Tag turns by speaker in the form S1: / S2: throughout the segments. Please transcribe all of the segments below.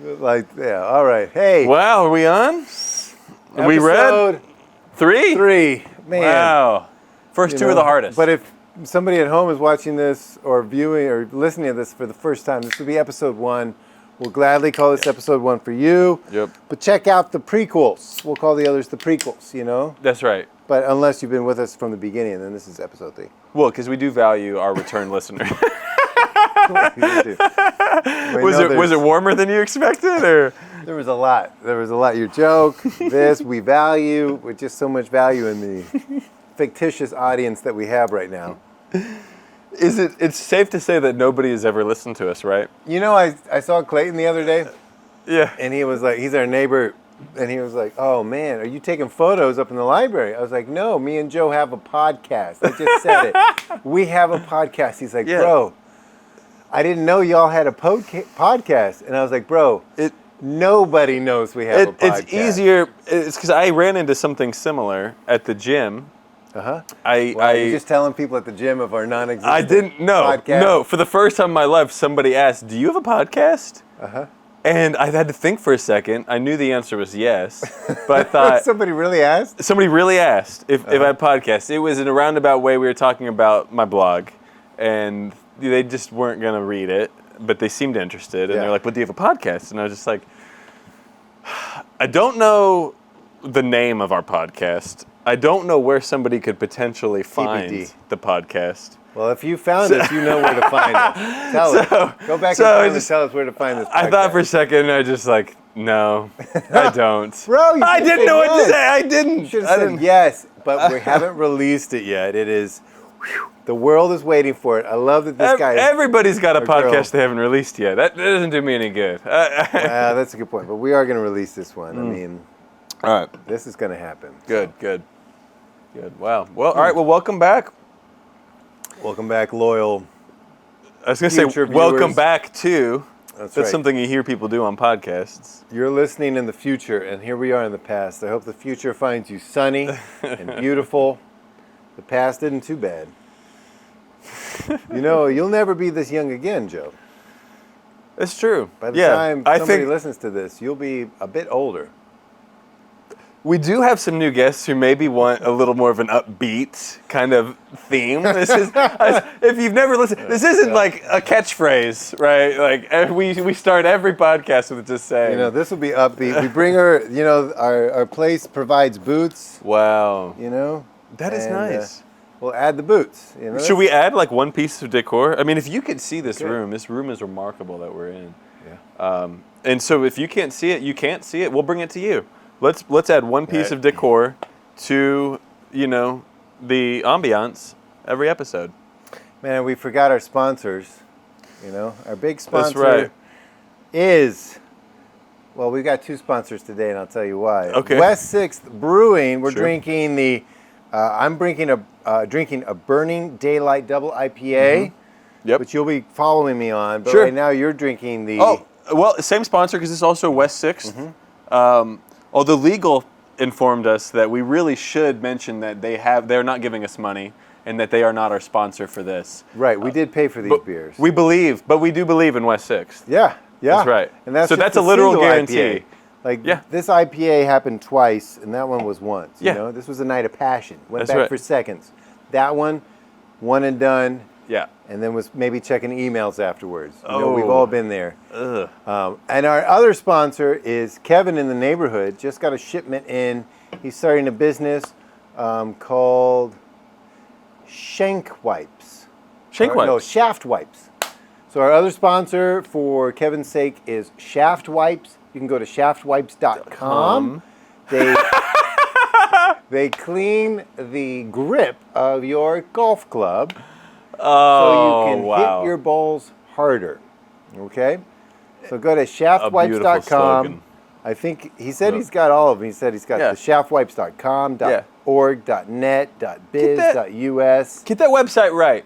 S1: Like, yeah, all right. Hey.
S2: Wow, are we on? Are we read?
S1: Episode 3. Man.
S2: Wow. First two are the hardest.
S1: But if somebody at home is watching this or viewing or listening to this for the first time, this would be episode 1. We'll gladly call this episode 1 for you.
S2: Yep.
S1: But check out the prequels. We'll call the others the prequels, you know?
S2: That's right.
S1: But unless you've been with us from the beginning, then this is episode 3.
S2: Well, because we do value our return listener. Was it warmer than you expected, or?
S1: There was a lot. Your joke, this, we value, with just so much value in the fictitious audience that we have right now.
S2: It's safe to say that nobody has ever listened to us, right?
S1: You know, I saw Clayton the other day.
S2: Yeah.
S1: And he was like, he's our neighbor, and he was like, oh man, are you taking photos up in the library? I was like, no, me and Joe have a podcast. I just said it. We have a podcast. He's like, bro, I didn't know y'all had a podcast. And I was like, bro, nobody knows we have a podcast.
S2: It's easier. It's because I ran into something similar at the gym.
S1: Uh-huh.
S2: You're
S1: just telling people at the gym of our non-existent
S2: I didn't know.
S1: podcast?
S2: No, for the first time in my life, somebody asked, do you have a podcast?
S1: Uh-huh.
S2: And I had to think for a second. I knew the answer was yes, but I thought...
S1: Somebody really asked?
S2: Somebody really asked if I had podcasts. It was in a roundabout way we were talking about my blog, and they just weren't going to read it, but they seemed interested, and they're like, but do you have a podcast? And I was just like, I don't know the name of our podcast. I don't know where somebody could potentially find
S1: TBD.
S2: the podcast.
S1: Well, if you found us, you know where to find us. Tell us. Go back in time and tell us where to find this podcast.
S2: I thought for a second, I just like, no, I don't.
S1: Bro,
S2: I didn't know what to say. I didn't.
S1: You should have said yes, but we haven't released it yet. It is, the world is waiting for it. I love that this guy...
S2: Everybody's got a podcast
S1: girl.
S2: they haven't released yet. That doesn't do me any good.
S1: That's a good point, but we are going to release this one. I mean,
S2: all right.
S1: this is going to happen.
S2: Good. Wow. Well, all right. Well, welcome back.
S1: Welcome back, loyal.
S2: I was going to say,
S1: future
S2: welcome
S1: viewers.
S2: back to.
S1: That's
S2: That's
S1: right.
S2: something you hear people do on podcasts.
S1: You're listening in the future, and here we are in the past. I hope the future finds you sunny and beautiful. The past isn't too bad. You know, you'll never be this young again, Joe.
S2: It's true.
S1: By the time somebody listens to this, you'll be a bit older.
S2: We do have some new guests who maybe want a little more of an upbeat kind of theme. This is, if you've never listened, this isn't like a catchphrase, right? Like we start every podcast with just saying.
S1: You know, this will be upbeat. We bring her, you know, our place provides boots.
S2: Wow.
S1: You know?
S2: That is nice.
S1: We'll add the boots. You know?
S2: Should we add like one piece of decor? I mean, if you could see this room is remarkable that we're in.
S1: Yeah.
S2: And so if you can't see it, you can't see it. We'll bring it to you. Let's add one piece of decor to, you know, the ambiance every episode.
S1: Man, we forgot our sponsors. You know, our big sponsor
S2: That's right.
S1: is, well, we've got 2 sponsors today, and I'll tell you why.
S2: Okay.
S1: West 6th Brewing. We're
S2: Sure.
S1: drinking I'm drinking a Burning Daylight Double IPA,
S2: Yep.
S1: which you'll be following me on. But
S2: Sure.
S1: right now you're drinking the...
S2: Oh, well, same sponsor because it's also West 6th. Although legal informed us that we really should mention that they're not giving us money and that they are not our sponsor for this.
S1: Right, we did pay for these beers.
S2: We do believe in West 6th.
S1: Yeah.
S2: That's right.
S1: And that's
S2: So
S1: just
S2: that's a
S1: the
S2: literal
S1: single
S2: guarantee.
S1: IPA. Like, this IPA happened twice, and that one was once.
S2: Yeah.
S1: You know, this was a night of passion. Went
S2: That's
S1: back
S2: right.
S1: for seconds. That one and done.
S2: Yeah.
S1: And then was maybe checking emails afterwards. You
S2: Oh.
S1: know, we've all been there.
S2: Ugh.
S1: And our other sponsor is Kevin in the neighborhood. Just got a shipment in. He's starting a business called Shank Wipes.
S2: Shank Wipes.
S1: No, Shaft Wipes. So our other sponsor for Kevin's sake is Shaft Wipes. You can go to shaftwipes.com. They clean the grip of your golf club so you can hit your balls harder. Okay? So go to shaftwipes.com. I think he said he's got all of them. He said he's got the shaftwipes.com, .org, .net, .biz, .us.
S2: Get that website right.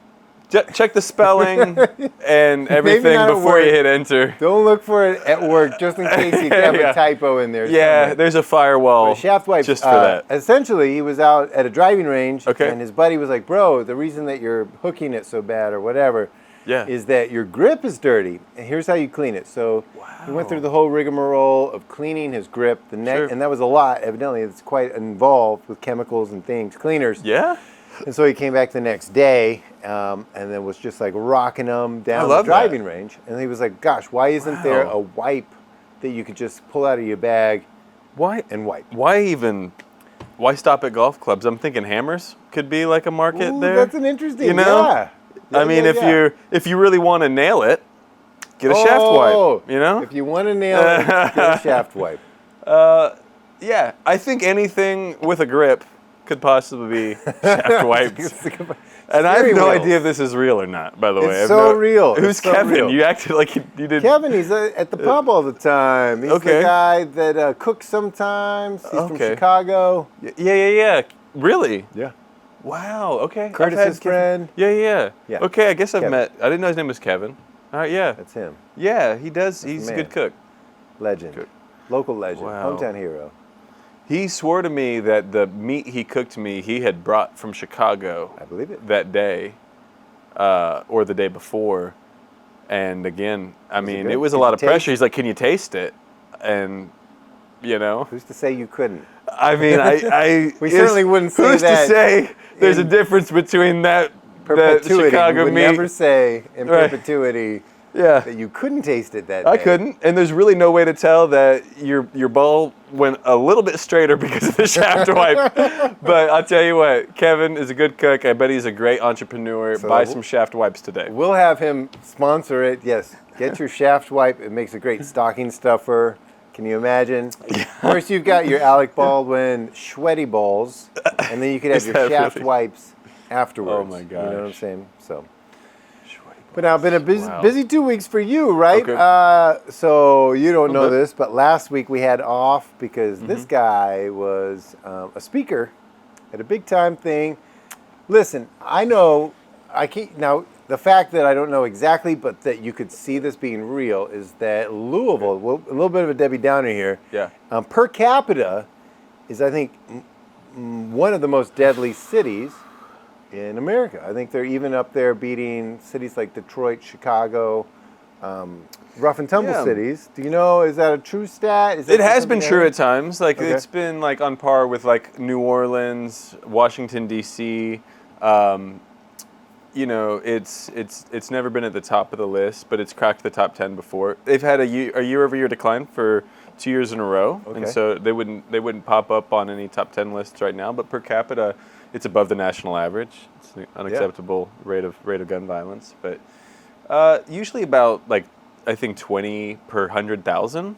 S2: Check the spelling and everything before you hit enter.
S1: Don't look for it at work just in case you have a typo in there.
S2: Yeah,
S1: somewhere.
S2: there's a firewall
S1: Shaft Wipes,
S2: just for that.
S1: Essentially, he was out at a driving range,
S2: Okay.
S1: and his buddy was like, bro, the reason that you're hooking it so bad or whatever is that your grip is dirty. And here's how you clean it. So he went through the whole rigmarole of cleaning his grip, and that was a lot. Evidently, it's quite involved with chemicals and things, cleaners.
S2: Yeah.
S1: And so he came back the next day, and then was just like rocking them down the driving range. And he was like, "Gosh, why isn't there a wipe that you could just pull out of your bag and wipe?"
S2: Why stop at golf clubs? I'm thinking hammers could be like a market there.
S1: That's an interesting.
S2: You know, I mean, if you really want to nail it, get a shaft wipe. You know,
S1: if you want to nail it, get a shaft wipe.
S2: Yeah, I think anything with a grip could possibly be shaft wipes. And I have no idea if this is real or not, by the way.
S1: It's so real.
S2: Who's Kevin? Real. You acted like you did.
S1: Kevin, he's at the pub all the time. He's the guy that cooks sometimes. He's from Chicago.
S2: Yeah. Really?
S1: Yeah.
S2: Wow, okay.
S1: Curtis's friend.
S2: Yeah. Okay, I guess I've met. I didn't know his name was Kevin. All right, yeah.
S1: That's him.
S2: Yeah, he does. He's a good cook.
S1: Legend. Local legend.
S2: Wow.
S1: Hometown hero.
S2: He swore to me that the meat he cooked me, he had brought from Chicago.
S1: I believe it.
S2: That day, or the day before. And again, I mean, it was a lot of pressure. He's like, "Can you taste it?" And, you know.
S1: Who's to say you couldn't?
S2: I mean,
S1: we certainly wouldn't say
S2: who's
S1: that.
S2: Who's to say there's a difference between that
S1: perpetuity?
S2: Chicago
S1: we would
S2: meat.
S1: never say in perpetuity that you couldn't taste it that day.
S2: I couldn't, and there's really no way to tell that your ball went a little bit straighter because of the shaft wipe. But I'll tell you what, Kevin is a good cook. I bet he's a great entrepreneur. So buy some shaft wipes today.
S1: We'll have him sponsor it. Yes, get your shaft wipe. It makes a great stocking stuffer. Can you imagine? First, you've got your Alec Baldwin sweaty balls, and then you could have your shaft wipes afterwards.
S2: Oh my gosh!
S1: You know what I'm saying? So. But now, been a busy 2 weeks for you, right?
S2: Okay.
S1: So you don't know this, but last week we had off because this guy was a speaker at a big time thing. Listen, I know now the fact that I don't know exactly, but that you could see this being real is that Louisville, a little bit of a Debbie Downer here.
S2: Yeah.
S1: Per capita is, I think, one of the most deadly cities in America. I think they're even up there beating cities like Detroit, Chicago, rough and tumble cities. Do you know, is that a true stat?
S2: It has been true at times. Like it's been like on par with like New Orleans, Washington D.C. You know, it's never been at the top of the list, but it's cracked the top 10 before. They've had a year-over-year decline for 2 years in a row, and so they wouldn't pop up on any top 10 lists right now. But per capita, it's above the national average. It's an unacceptable rate of gun violence, but usually about like I think 20 per 100,000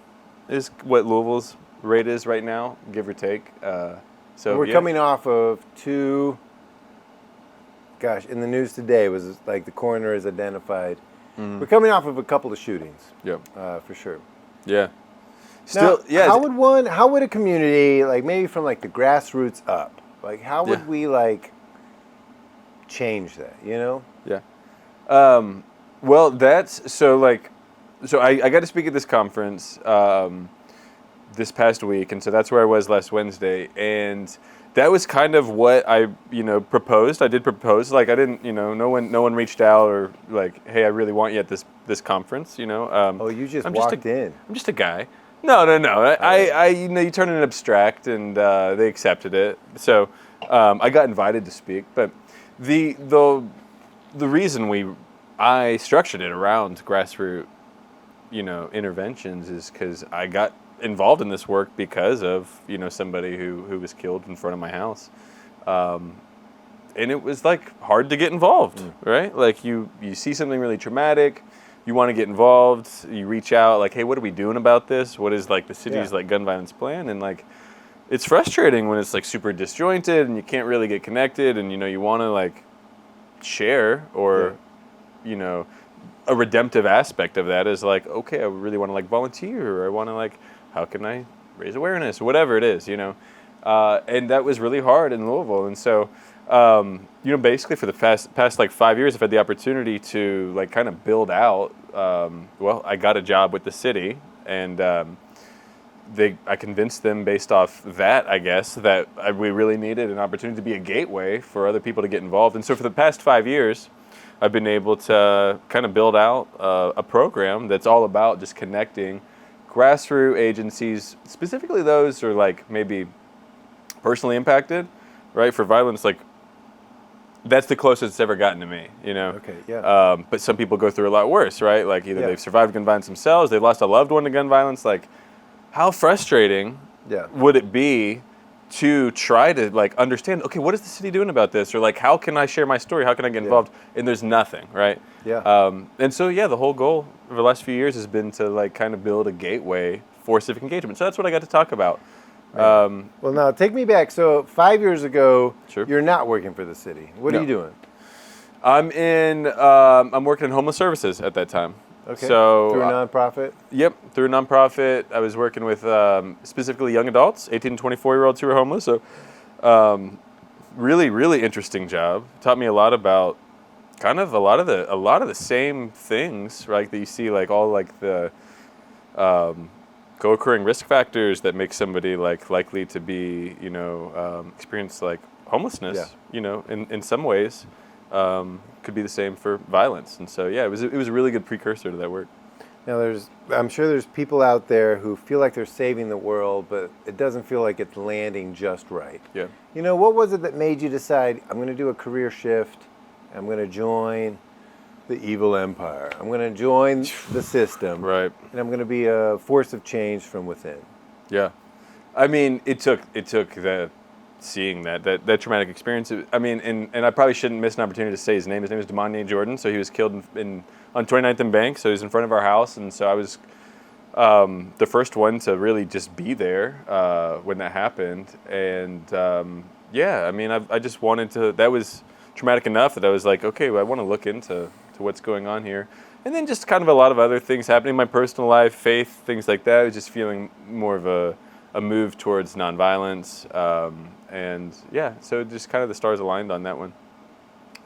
S2: is what Louisville's rate is right now, give or take. So
S1: we're coming off of two. Gosh, in the news today was like the coroner has identified. We're coming off of a couple of shootings.
S2: Yep.
S1: For sure.
S2: Yeah.
S1: Still, how would a community, like maybe from like the grassroots up, like how would we like change that, you know?
S2: Yeah. Well, I got to speak at this conference this past week, and so that's where I was last Wednesday, and that was kind of what I, proposed. I did propose. Like I didn't, no one reached out or like, hey, I really want you at this conference.
S1: You just walked in.
S2: I'm just a guy. No. I you turn it abstract, and they accepted it. So I got invited to speak, but the reason I structured it around grassroots, interventions is because I got involved in this work because of somebody who was killed in front of my house, and it was like hard to get involved, right? Like you see something really traumatic, you want to get involved, you reach out like, hey, what are we doing about this? What is like the city's like gun violence plan? And like it's frustrating when it's like super disjointed and you can't really get connected, and you want to like share or a redemptive aspect of that is like, okay, I really want to like volunteer, or I want to like, how can I raise awareness, or whatever it is, and that was really hard in Louisville. And so, basically for the past like 5 years, I've had the opportunity to like kind of build out. I got a job with the city, and I convinced them based off that, I guess, that we really needed an opportunity to be a gateway for other people to get involved. And so for the past 5 years, I've been able to kind of build out a program that's all about just connecting grassroots agencies, specifically those who are like maybe personally impacted, right? For violence, like that's the closest it's ever gotten to me, you know?
S1: Okay, yeah.
S2: But some people go through a lot worse, right? Like either they've survived gun violence themselves, they've lost a loved one to gun violence. Like how frustrating would it be to try to like understand, okay, what is the city doing about this? Or like, how can I share my story? How can I get involved? And there's nothing, right?
S1: Yeah.
S2: And so, the whole goal over the last few years has been to like kind of build a gateway for civic engagement. So that's what I got to talk about.
S1: Well, now take me back. So 5 years ago, you're not working for the city. What are you doing?
S2: I'm working in homeless services at that time.
S1: Okay.
S2: So
S1: through a nonprofit?
S2: Yep, through a nonprofit. I was working with specifically young adults, 18 to 24-year-olds who are homeless. So really, really interesting job. Taught me a lot about kind of a lot of the same things, right? That you see, like all like the co-occurring risk factors that make somebody like likely to be, experience like homelessness. In some ways. Could be the same for violence, and so it was a really good precursor to that work.
S1: Now I'm sure there's people out there who feel like they're saving the world, but it doesn't feel like it's landing just right.
S2: Yeah.
S1: What was it that made you decide, I'm going to do a career shift, I'm going to join the evil empire, I'm going to join the system,
S2: right,
S1: and I'm going to be a force of change from within?
S2: Yeah, I mean, it took the seeing that traumatic experience. I mean, and I probably shouldn't miss an opportunity to say his name. His name is Damani Jordan. So he was killed on 29th and Bank. So he was in front of our house, and so I was the first one to really just be there when that happened. And I mean, I just wanted to. That was traumatic enough that I was like, okay, well, I want to look into what's going on here. And then just kind of a lot of other things happening in my personal life, faith, things like that. I was just feeling more of a move towards nonviolence. So just kind of the stars aligned on that one.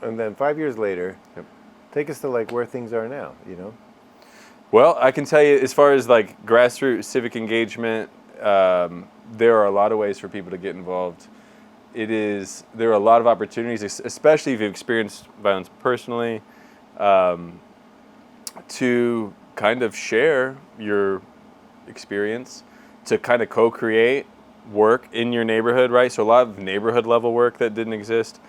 S1: And then 5 years later, take us to like where things are now,
S2: Well, I can tell you as far as like grassroots civic engagement, there are a lot of ways for people to get involved. There are a lot of opportunities, especially if you've experienced violence personally, to kind of share your experience, to kind of co-create work in your neighborhood, right? So a lot of neighborhood level work that didn't exist.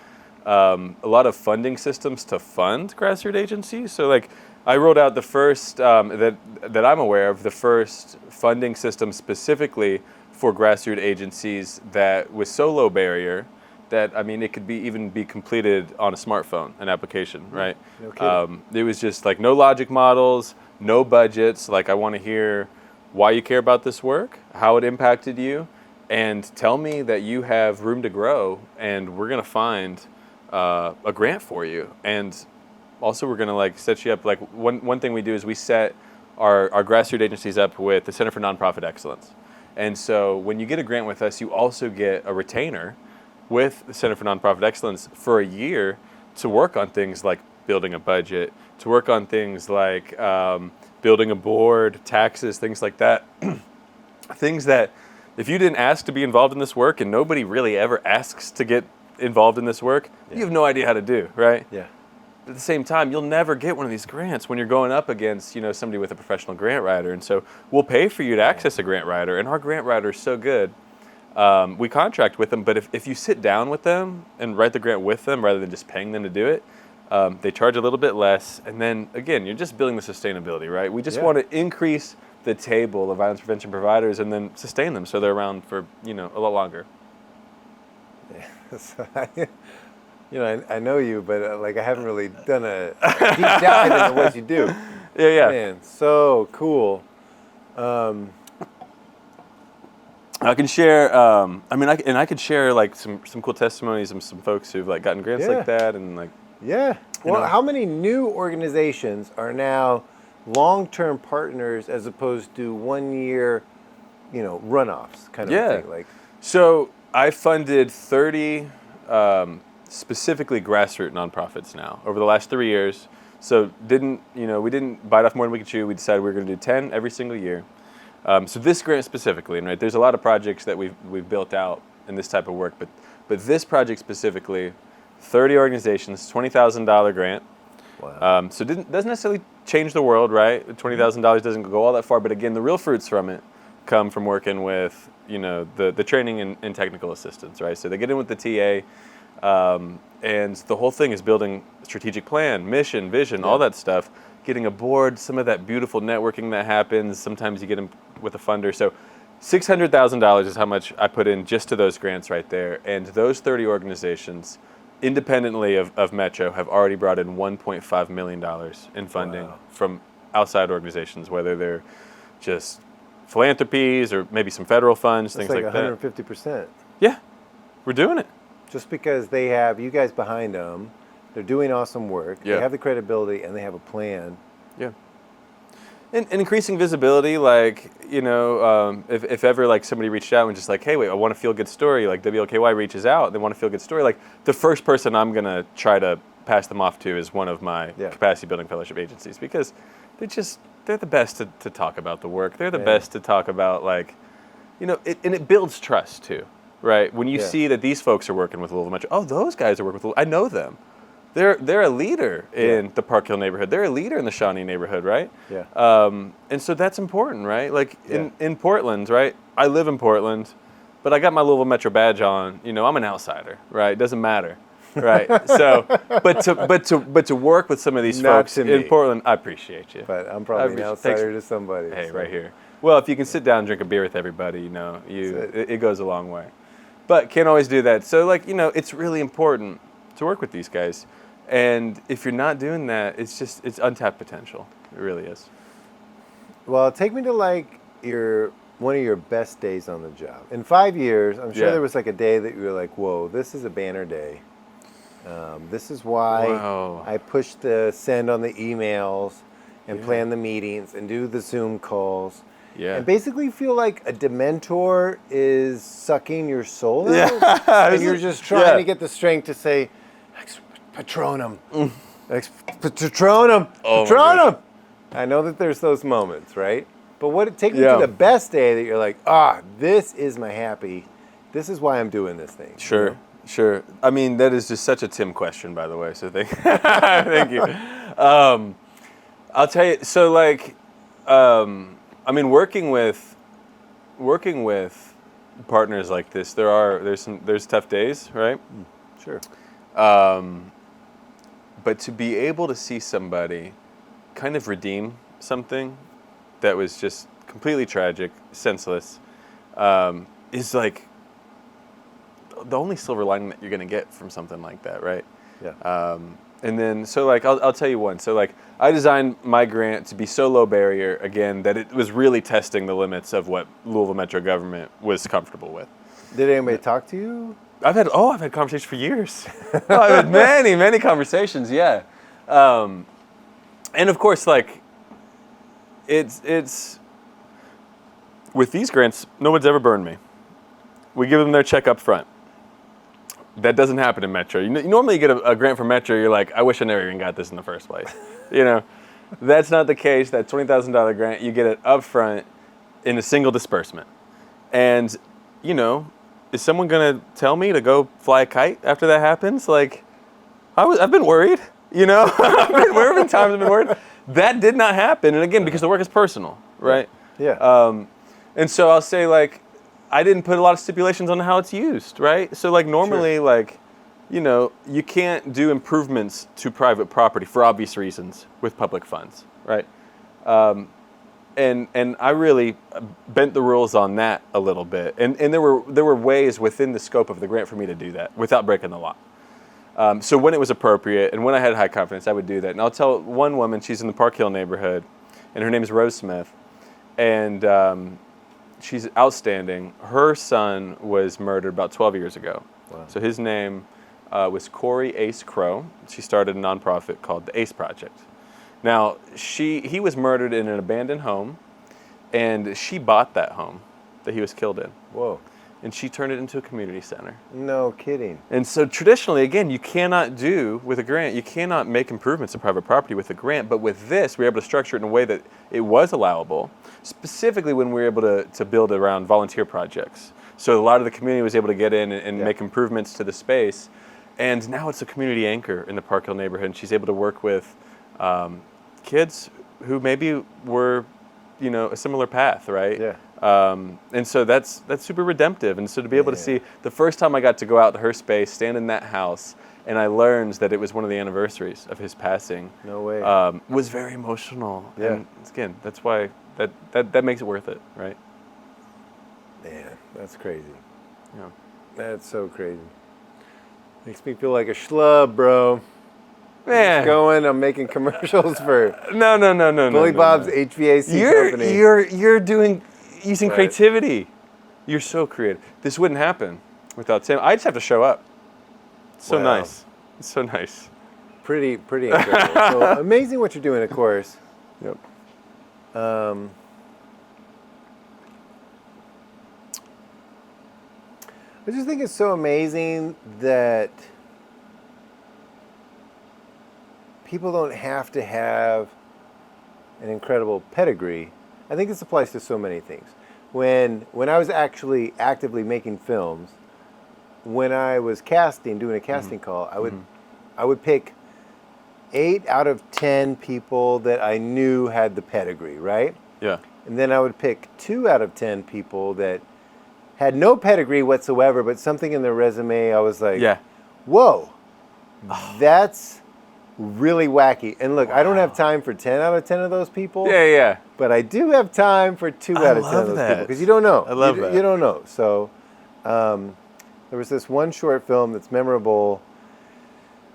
S2: A lot of funding systems to fund grassroots agencies. So like I wrote out the first, that I'm aware of, the first funding system specifically for grassroots agencies that was so low barrier that, I mean, it could even be completed on a smartphone, an application, right?
S1: No kidding.
S2: It was just like no logic models, no budgets. Like I want to hear why you care about this work, how it impacted you, and tell me that you have room to grow, and we're gonna find a grant for you. And also we're gonna like set you up. Like one thing we do is we set our grassroots agencies up with the Center for Nonprofit Excellence. And so when you get a grant with us, you also get a retainer with the Center for Nonprofit Excellence for a year to work on things like building a budget, to work on things like building a board, taxes, things like that. Things that if you didn't ask to be involved in this work, and nobody really ever asks to get involved in this work, you have no idea how to do, right?
S1: Yeah.
S2: At the same time, you'll never get one of these grants when you're going up against, somebody with a professional grant writer. And so we'll pay for you to access a grant writer, and our grant writer is so good. We contract with them, but if you sit down with them and write the grant with them rather than just paying them to do it, they charge a little bit less. And then, again, you're just building the sustainability, right? We just want to increase the table of violence prevention providers and then sustain them so they're around for, a lot longer.
S1: Yeah. So I know you, but I haven't really done a deep dive into what you do.
S2: Yeah.
S1: Man, so cool.
S2: I can share. I could share like some cool testimonies of some folks who've like gotten grants like that, and like.
S1: Yeah. Well, how many new organizations are now long-term partners as opposed to 1 year, runoffs kind of thing? Like. So
S2: I funded 30 specifically grassroots nonprofits now over the last 3 years. So we didn't bite off more than we could chew. We decided we were going to do 10 every single year. So this grant specifically, and right, there's a lot of projects that we've built out in this type of work, but this project specifically, 30 organizations, $20,000 grant. Wow. So it doesn't necessarily change the world, right? $20,000 doesn't go all that far, but again, the real fruits from it come from working with, the training and technical assistance, right? So they get in with the TA, and the whole thing is building strategic plan, mission, vision, all that stuff, getting aboard, some of that beautiful networking that happens. Sometimes you get them with a funder. So $600,000 is how much I put in just to those grants right there. And those 30 organizations, independently of Metro, have already brought in $1.5 million in funding from outside organizations, whether they're just philanthropies or maybe some federal funds, things like that.
S1: 150%.
S2: Yeah, we're doing it.
S1: Just because they have you guys behind them, they're doing awesome work, they have the credibility, and they have a plan.
S2: Yeah. And increasing visibility, like, if ever like somebody reached out and just like, hey, wait, I want a feel-good story, like WLKY reaches out, they want a feel-good story, like the first person I'm going to try to pass them off to is one of my capacity building fellowship agencies, because they're the best to talk about the work. They're the best to talk about, like, and it builds trust too. Right, when you see that these folks are working with Louisville Metro, oh, those guys are working with Louisville. I know them. They're a leader in the Park Hill neighborhood. They're a leader in the Shawnee neighborhood, right?
S1: Yeah.
S2: And so that's important, right? Like in Portland, right? I live in Portland, but I got my Louisville Metro badge on. I'm an outsider, right? It doesn't matter, right? So, but to work with some of these folks in Portland, I appreciate you.
S1: But I'm probably an outsider to somebody.
S2: Hey, right here. Well, if you can sit down and drink a beer with everybody, it goes a long way. But can't always do that. So, it's really important to work with these guys. And if you're not doing that, it's untapped potential. It really is.
S1: Well, take me to one of your best days on the job. In 5 years, I'm sure there was like a day that you were like, whoa, this is a banner day. This is why I push the send on the emails and plan the meetings and do the Zoom calls.
S2: Yeah.
S1: And basically feel like a Dementor is sucking your soul out. And you're just trying to get the strength to say, Ex Patronum. Ex Patronum. Patronum. I know that there's those moments, right? But take me to the best day that you're like, this is my happy. This is why I'm doing this thing.
S2: Sure. Sure. I mean, that is just such a Tim question, by the way. So thank you. I'll tell you. So working with partners like this, there's tough days, right?
S1: Sure.
S2: But to be able to see somebody kind of redeem something that was just completely tragic, senseless, is like the only silver lining that you're going to get from something like that, right?
S1: Yeah.
S2: And then, so I'll tell you one. So I designed my grant to be so low barrier, again, that it was really testing the limits of what Louisville Metro government was comfortable with.
S1: Did anybody talk to you?
S2: I've had conversations for years. I've had many conversations, yeah. And of course, it's with these grants, no one's ever burned me. We give them their check up front. That doesn't happen in Metro. You normally get a grant from Metro, you're like, I wish I never even got this in the first place. That's not the case. That $20,000 grant, you get it up front in a single disbursement. And, is someone going to tell me to go fly a kite after that happens? I've been worried, There have been times I've been worried. That did not happen. And again, because the work is personal, right?
S1: Yeah.
S2: And so I'll say, I didn't put a lot of stipulations on how it's used, right? So normally, you can't do improvements to private property for obvious reasons with public funds, right? And I really bent the rules on that a little bit. And there were ways within the scope of the grant for me to do that without breaking the law. So when it was appropriate and when I had high confidence, I would do that. And I'll tell one woman, she's in the Park Hill neighborhood, and her name is Rose Smith. And she's outstanding. Her son was murdered about 12 years ago.
S1: Wow.
S2: So his name was Corey Ace Crow. She started a nonprofit called the Ace Project. Now, he was murdered in an abandoned home, and she bought that home that he was killed in.
S1: Whoa.
S2: And she turned it into a community center.
S1: No kidding.
S2: And so traditionally, again, you cannot do with a grant, you cannot make improvements to private property with a grant, but with this, we were able to structure it in a way that it was allowable, specifically when we were able to build around volunteer projects. So a lot of the community was able to get in and make improvements to the space. And now it's a community anchor in the Park Hill neighborhood, and she's able to work with kids who maybe were, a similar path, right?
S1: Yeah.
S2: And so that's super redemptive. And so to be able to see, the first time I got to go out to her space, stand in that house, and I learned that it was one of the anniversaries of his passing.
S1: No way.
S2: Was very emotional.
S1: Yeah.
S2: And again, that's why that makes it worth it, right?
S1: Man, that's crazy.
S2: Yeah.
S1: That's so crazy. Makes me feel like a schlub, bro.
S2: Man.
S1: Going, I'm making commercials for
S2: No.
S1: Billy Bob's HVAC company.
S2: You're using
S1: Right.
S2: creativity. You're so creative. This wouldn't happen without Tim. I just have to show up. It's so
S1: Wow.
S2: nice. It's so nice.
S1: Pretty incredible. So amazing what you're doing, of course.
S2: Yep.
S1: I just think it's so amazing that people don't have to have an incredible pedigree. I think this applies to so many things. When I was actually actively making films, when I was doing a casting call, I would pick 8 out of 10 people that I knew had the pedigree, right?
S2: Yeah.
S1: And then I would pick 2 out of 10 people that had no pedigree whatsoever, but something in their resume, I was like,
S2: Yeah.
S1: whoa, that's really wacky. And look, I don't have time for 10 out of 10 of those people,
S2: Yeah.
S1: but I do have time for 2 out of 10 of those people, because you don't know.
S2: I love that.
S1: You don't know. So there was this one short film that's memorable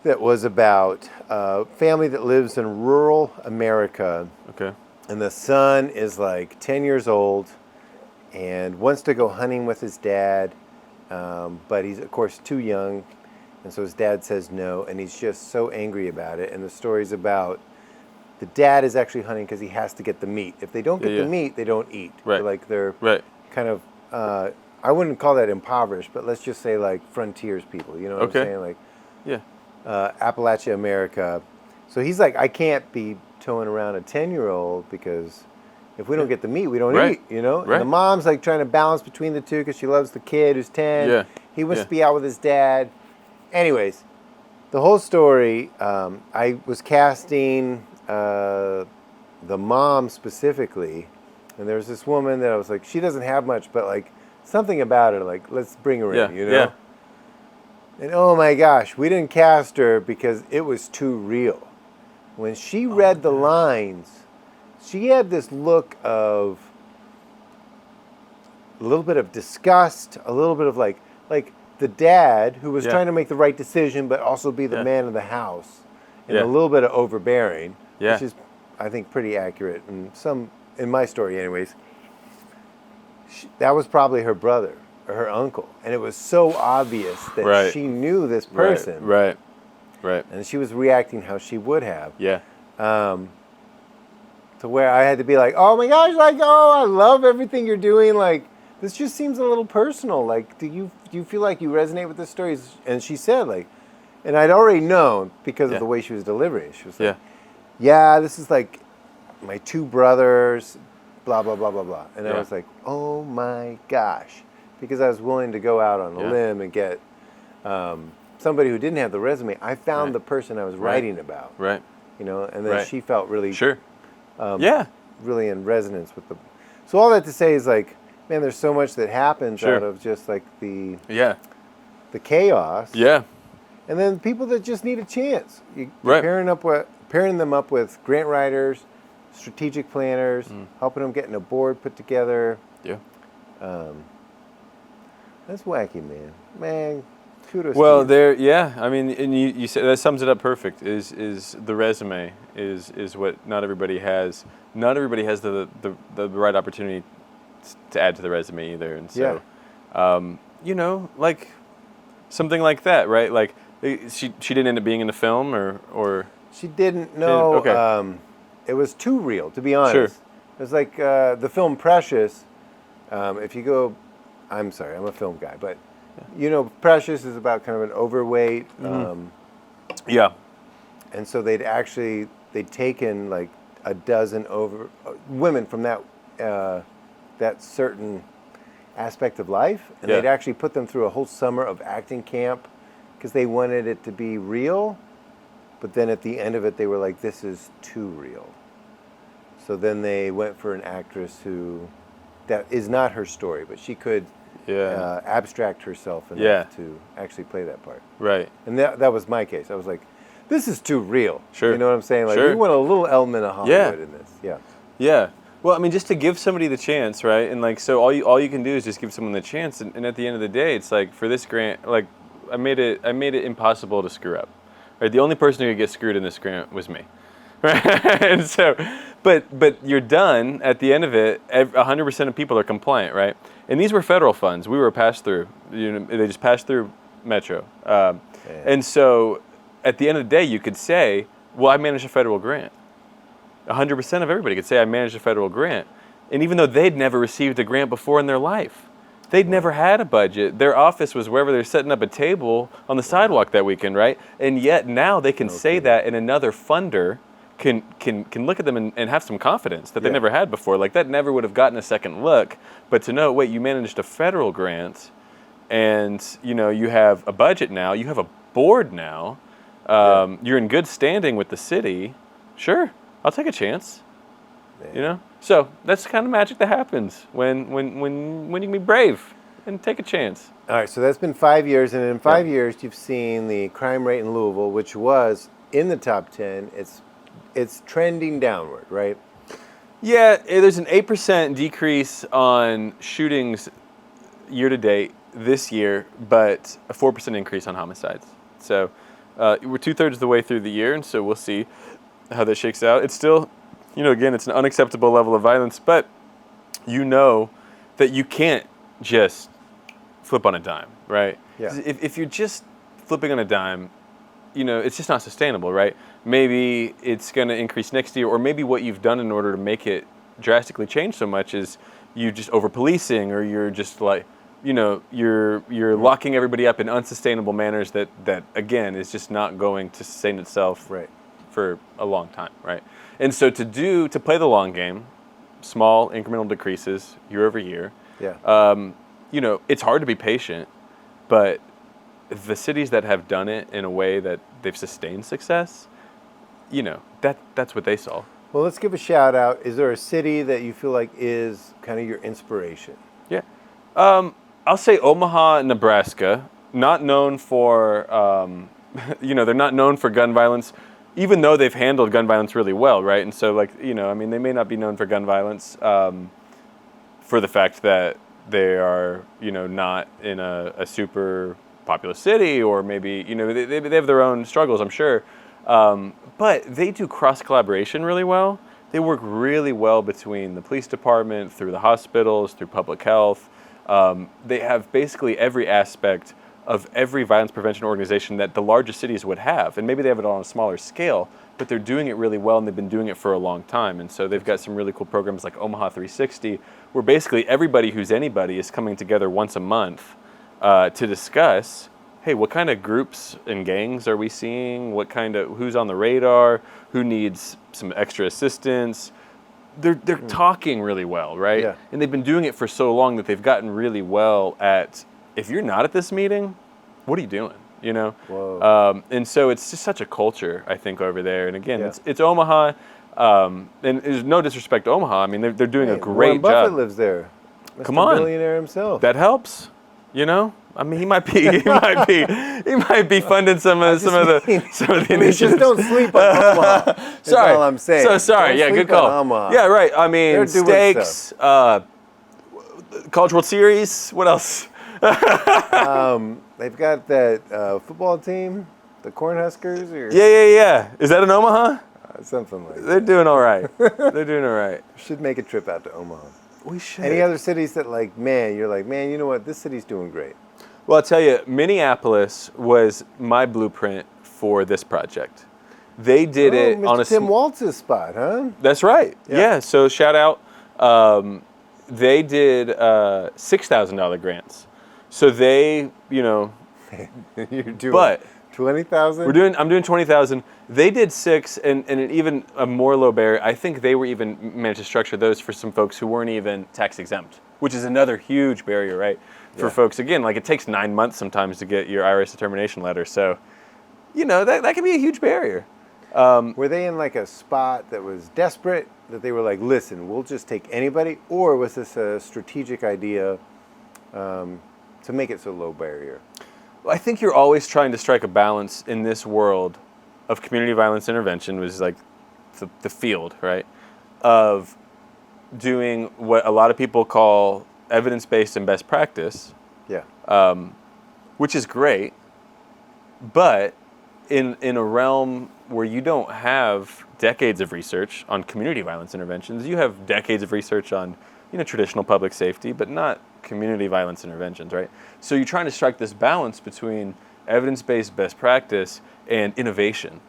S1: that was about a family that lives in rural America.
S2: Okay.
S1: And the son is like 10 years old and wants to go hunting with his dad, but he's, of course, too young. And so his dad says no, and he's just so angry about it. And the story's about the dad is actually hunting because he has to get the meat. If they don't get the meat, they don't eat.
S2: Right.
S1: They're
S2: Right.
S1: kind of, I wouldn't call that impoverished, but let's just say like frontiers people. You know what I'm saying? Like
S2: Yeah.
S1: Appalachia, America. So he's like, I can't be towing around a 10-year-old because if we don't get the meat, we don't eat, you know?
S2: Right.
S1: And the mom's like trying to balance between the two because she loves the kid who's 10.
S2: Yeah.
S1: He wants to be out with his dad. Anyways, the whole story, I was casting the mom specifically, and there was this woman that I was like, she doesn't have much, but like something about her, like, let's bring her in, you know?
S2: Yeah.
S1: And oh my gosh, we didn't cast her because it was too real. When she read the lines, she had this look of a little bit of disgust, a little bit of like the dad who was trying to make the right decision but also be the man of the house, and a little bit of overbearing, which is, I think, pretty accurate in my story anyways. That was probably her brother or her uncle, and it was so obvious that she knew this person.
S2: Right.
S1: And she was reacting how she would have.
S2: Yeah.
S1: To where I had to be like, oh my gosh, like, oh, I love everything you're doing. Like, this just seems a little personal. Like, do you feel like you resonate with this story? And she said, like, and I'd already known because of the way she was delivering it. She was like, yeah, this is like my 2 brothers, blah, blah, blah, blah, blah. And I was like, oh my gosh. Because I was willing to go out on a limb and get somebody who didn't have the resume. I found the person I was writing about.
S2: Right.
S1: You know, and then she felt really really in resonance with the. So all that to say is like, man, there's so much that happens out of just like the chaos.
S2: Yeah.
S1: And then people that just need a chance. Pairing them up with grant writers, strategic planners, helping them getting a board put together.
S2: Yeah.
S1: That's wacky, man. Man, kudos.
S2: Well,
S1: to you.
S2: I mean, and you said that sums it up perfect. Is the resume is what not everybody has. Not everybody has the right opportunity to add to the resume either, and so, you know, like something like that, right? Like she didn't end up being in the film, or
S1: she didn't know.
S2: Okay.
S1: It was too real, to be honest.
S2: Sure.
S1: It was like the film Precious. If you go. I'm sorry, I'm a film guy, but you know, Precious is about kind of an overweight. And so they'd taken like a dozen women from that certain aspect of life, and they'd actually put them through a whole summer of acting camp because they wanted it to be real, But then at the end of it, they were like, this is too real. So then they went for an actress that is not her story, but she could abstract herself enough to actually play that part.
S2: Right.
S1: And that was my case. I was like, this is too real.
S2: Sure.
S1: You know what I'm saying? Like, we want a little element of Hollywood in this. Yeah.
S2: Yeah. Well, I mean, just to give somebody the chance, right? And like, so all you can do is just give someone the chance. And at the end of the day, it's like, for this grant, like, I made it impossible to screw up. Right? The only person who could get screwed in this grant was me. Right? And so, but you're done at the end of it. 100% of people are compliant, right? And these were federal funds. We were passed through. They just passed through Metro. And so, at the end of the day, you could say, well, I managed a federal grant. 100% of everybody could say, I managed a federal grant. And even though they'd never received a grant before in their life, they'd never had a budget. Their office was wherever they're setting up a table on the sidewalk that weekend, right? And yet now they can say that, and another funder can look at them and have some confidence that they never had before. Like, that never would have gotten a second look. But to know, wait, you managed a federal grant, and you have a budget now, you have a board now, you're in good standing with the city. Sure, I'll take a chance. So that's the kind of magic that happens when you can be brave and take a chance.
S1: All right, so that's been 5 years, and in 5 years you've seen the crime rate in Louisville, which was in the top 10. It's trending downward, right?
S2: Yeah, there's an 8% decrease on shootings year to date this year, but a 4% increase on homicides. So we're 2/3 of the way through the year, and so we'll see how that shakes out. It's still, again, it's an unacceptable level of violence, but that you can't just flip on a dime, right?
S1: Yeah.
S2: If you're just flipping on a dime, it's just not sustainable, right? Maybe it's going to increase next year, or maybe what you've done in order to make it drastically change so much is you just over-policing, or you're just like, you're locking everybody up in unsustainable manners that again is just not going to sustain itself for a long time, right? And so to play the long game, small incremental decreases year over year. It's hard to be patient, but the cities that have done it in a way that they've sustained success, that's what they saw.
S1: Well, let's give a shout out. Is there a city that you feel like is kind of your inspiration?
S2: Yeah. I'll say Omaha, Nebraska, not known for, they're not known for gun violence, even though they've handled gun violence really well, right? And so, they may not be known for gun violence for the fact that they are, not in a super populous city, or maybe, they have their own struggles, I'm sure. But they do cross-collaboration really well. They work really well between the police department, through the hospitals, through public health. They have basically every aspect of every violence prevention organization that the largest cities would have. And maybe they have it on a smaller scale, but they're doing it really well, and they've been doing it for a long time. And so they've got some really cool programs like Omaha 360, where basically everybody who's anybody is coming together once a month to discuss, hey, what kind of groups and gangs are we seeing? Who's on the radar? Who needs some extra assistance? They're talking really well, right?
S1: Yeah.
S2: And they've been doing it for so long that they've gotten really well at, if you're not at this meeting, what are you doing?
S1: Whoa.
S2: And so it's just such a culture, I think, over there. And again, it's Omaha, and there's no disrespect to Omaha. I mean, they're doing a great
S1: Warren Buffett
S2: job.
S1: lives there.
S2: Come on,
S1: billionaire himself.
S2: That helps. I mean, he might be funding some of the initiatives.
S1: Just don't sleep on Omaha. That's all I'm saying.
S2: So sorry.
S1: Don't
S2: Good
S1: sleep on
S2: call.
S1: Omaha.
S2: Yeah, right. I mean,
S1: They're doing
S2: steaks, College World Series. What else?
S1: They've got that football team, the Cornhuskers, or
S2: Yeah. Is that in Omaha?
S1: something like that.
S2: They're doing all right. They're doing all right.
S1: Should make a trip out to Omaha.
S2: We should.
S1: Any other cities that you're like, man, you know what? This city's doing great.
S2: Well, I'll tell you, Minneapolis was my blueprint for this project. They did it on a
S1: Tim Waltz's spot, huh?
S2: That's right. Yeah. So shout out. They did $6,000 grants. So they,
S1: You're doing
S2: but
S1: 20,000.
S2: I'm doing 20,000. They did 6, and even a more low barrier. I think they were even managed to structure those for some folks who weren't even tax exempt, which is another huge barrier, right? For folks, again, it takes 9 months sometimes to get your IRS determination letter. So, that can be a huge barrier.
S1: Were they in like a spot that was desperate, that they were like, listen, we'll just take anybody? Or was this a strategic idea to make it so low barrier?
S2: Well, I think you're always trying to strike a balance in this world of community violence intervention, which is like the field, right? Of doing what a lot of people call evidence-based and best practice.
S1: Yeah.
S2: Which is great, but in a realm where you don't have decades of research on community violence interventions, you have decades of research on traditional public safety, but not community violence interventions, right? So you're trying to strike this balance between evidence-based best practice and innovation,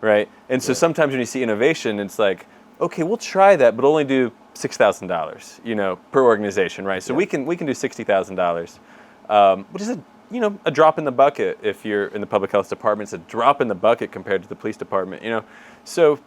S2: right? And so sometimes when you see innovation, it's like, okay, we'll try that, but only do $6,000, per organization, right? So we can do $60,000, which is a drop in the bucket if you're in the public health department. It's a drop in the bucket compared to the police department, So,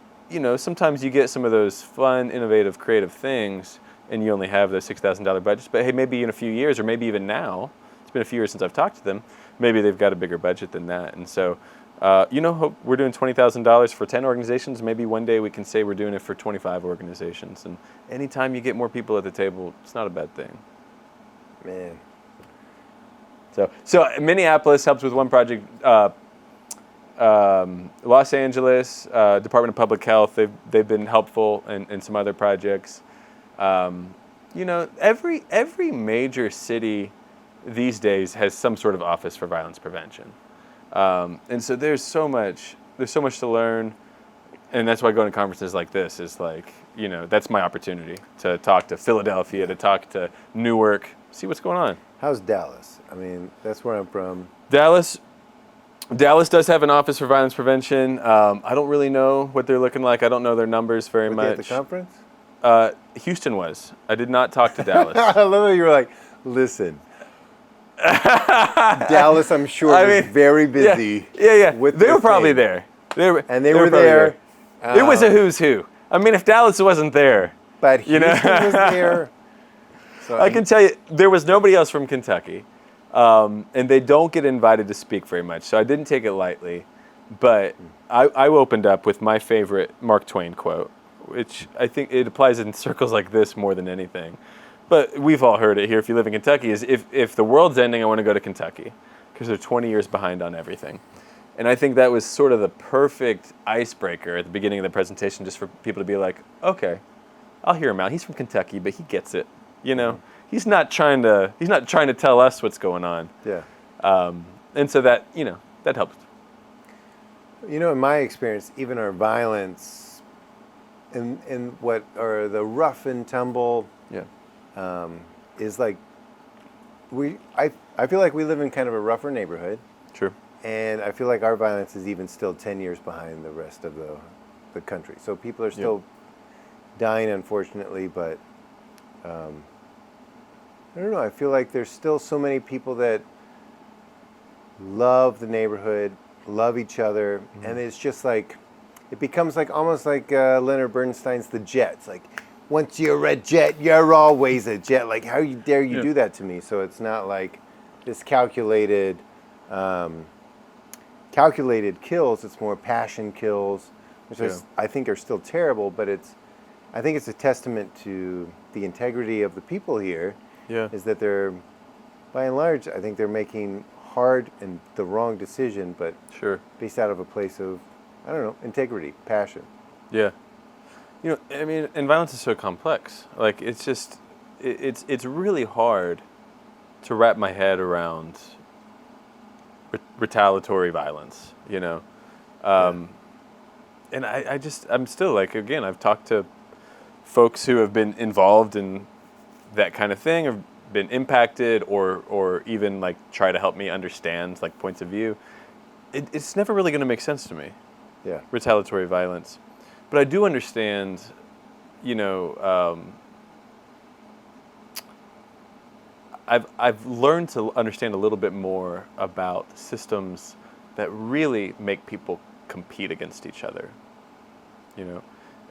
S2: sometimes you get some of those fun, innovative, creative things, and you only have those $6,000 budgets. But hey, maybe in a few years, or maybe even now, it's been a few years since I've talked to them, maybe they've got a bigger budget than that. And so, we're doing $20,000 for 10 organizations. Maybe one day we can say we're doing it for 25 organizations. And anytime you get more people at the table, it's not a bad thing.
S1: Man.
S2: So Minneapolis helps with one project. Los Angeles Department of Public Health, they've been helpful in some other projects. Every major city these days has some sort of office for violence prevention, and so there's so much to learn, and that's why going to conferences like this is like that's my opportunity to talk to Philadelphia, to talk to Newark, see what's going on.
S1: How's Dallas? I mean, that's where I'm from.
S2: Dallas does have an office for violence prevention. I don't really know what they're looking like. I don't know their numbers very much.
S1: At the conference?
S2: Houston was. I did not talk to Dallas.
S1: I love how you were like, listen. Dallas, I'm sure, was very busy.
S2: Yeah. They were probably there. They were there. It was a who's who. I mean, if Dallas wasn't there.
S1: But Houston was there. So
S2: I can tell you, there was nobody else from Kentucky. And they don't get invited to speak very much, so I didn't take it lightly. But I opened up with my favorite Mark Twain quote, which I think it applies in circles like this more than anything. But we've all heard it here if you live in Kentucky, is if the world's ending, I want to go to Kentucky, because they're 20 years behind on everything. And I think that was sort of the perfect icebreaker at the beginning of the presentation, just for people to be like, okay, I'll hear him out. He's from Kentucky, but he gets it. He's not trying to tell us what's going on.
S1: Yeah.
S2: And so that helped.
S1: In my experience, even our violence in what are the rough and tumble is like I feel like we live in kind of a rougher neighborhood.
S2: True.
S1: And I feel like our violence is even still 10 years behind the rest of the country. So people are still dying, unfortunately, but I don't know. I feel like there's still so many people that love the neighborhood, love each other, and it's just like, it becomes like almost like Leonard Bernstein's The Jet. It's like, once you're a jet, you're always a jet. Like, how dare you do that to me? So it's not like this calculated kills. It's more passion kills, which I think are still terrible, but I think it's a testament to the integrity of the people here.
S2: Yeah.
S1: Is that they're, by and large, I think they're making hard and the wrong decision, but based out of a place of, I don't know, integrity, passion.
S2: Yeah. I mean, and violence is so complex. Like, it's just, it's really hard to wrap my head around retaliatory violence, And I'm still like, again, I've talked to folks who have been involved in that kind of thing, have been impacted, or even like try to help me understand like points of view. It's never really going to make sense to me.
S1: Yeah.
S2: Retaliatory violence, but I do understand. I've learned to understand a little bit more about systems that really make people compete against each other.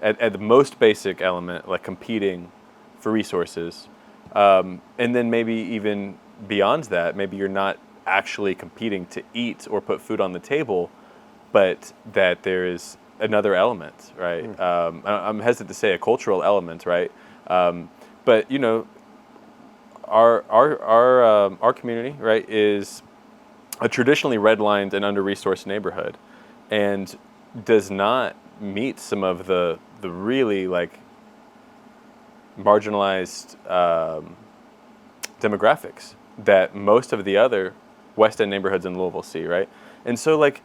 S2: At the most basic element, like competing for resources. And then maybe even beyond that, maybe you're not actually competing to eat or put food on the table, but that there is another element, right? I'm hesitant to say a cultural element, right? But you know, our community, right, is a traditionally redlined and under-resourced neighborhood, and does not meet some of the really like marginalized demographics that most of the other West End neighborhoods in Louisville see, right? And so like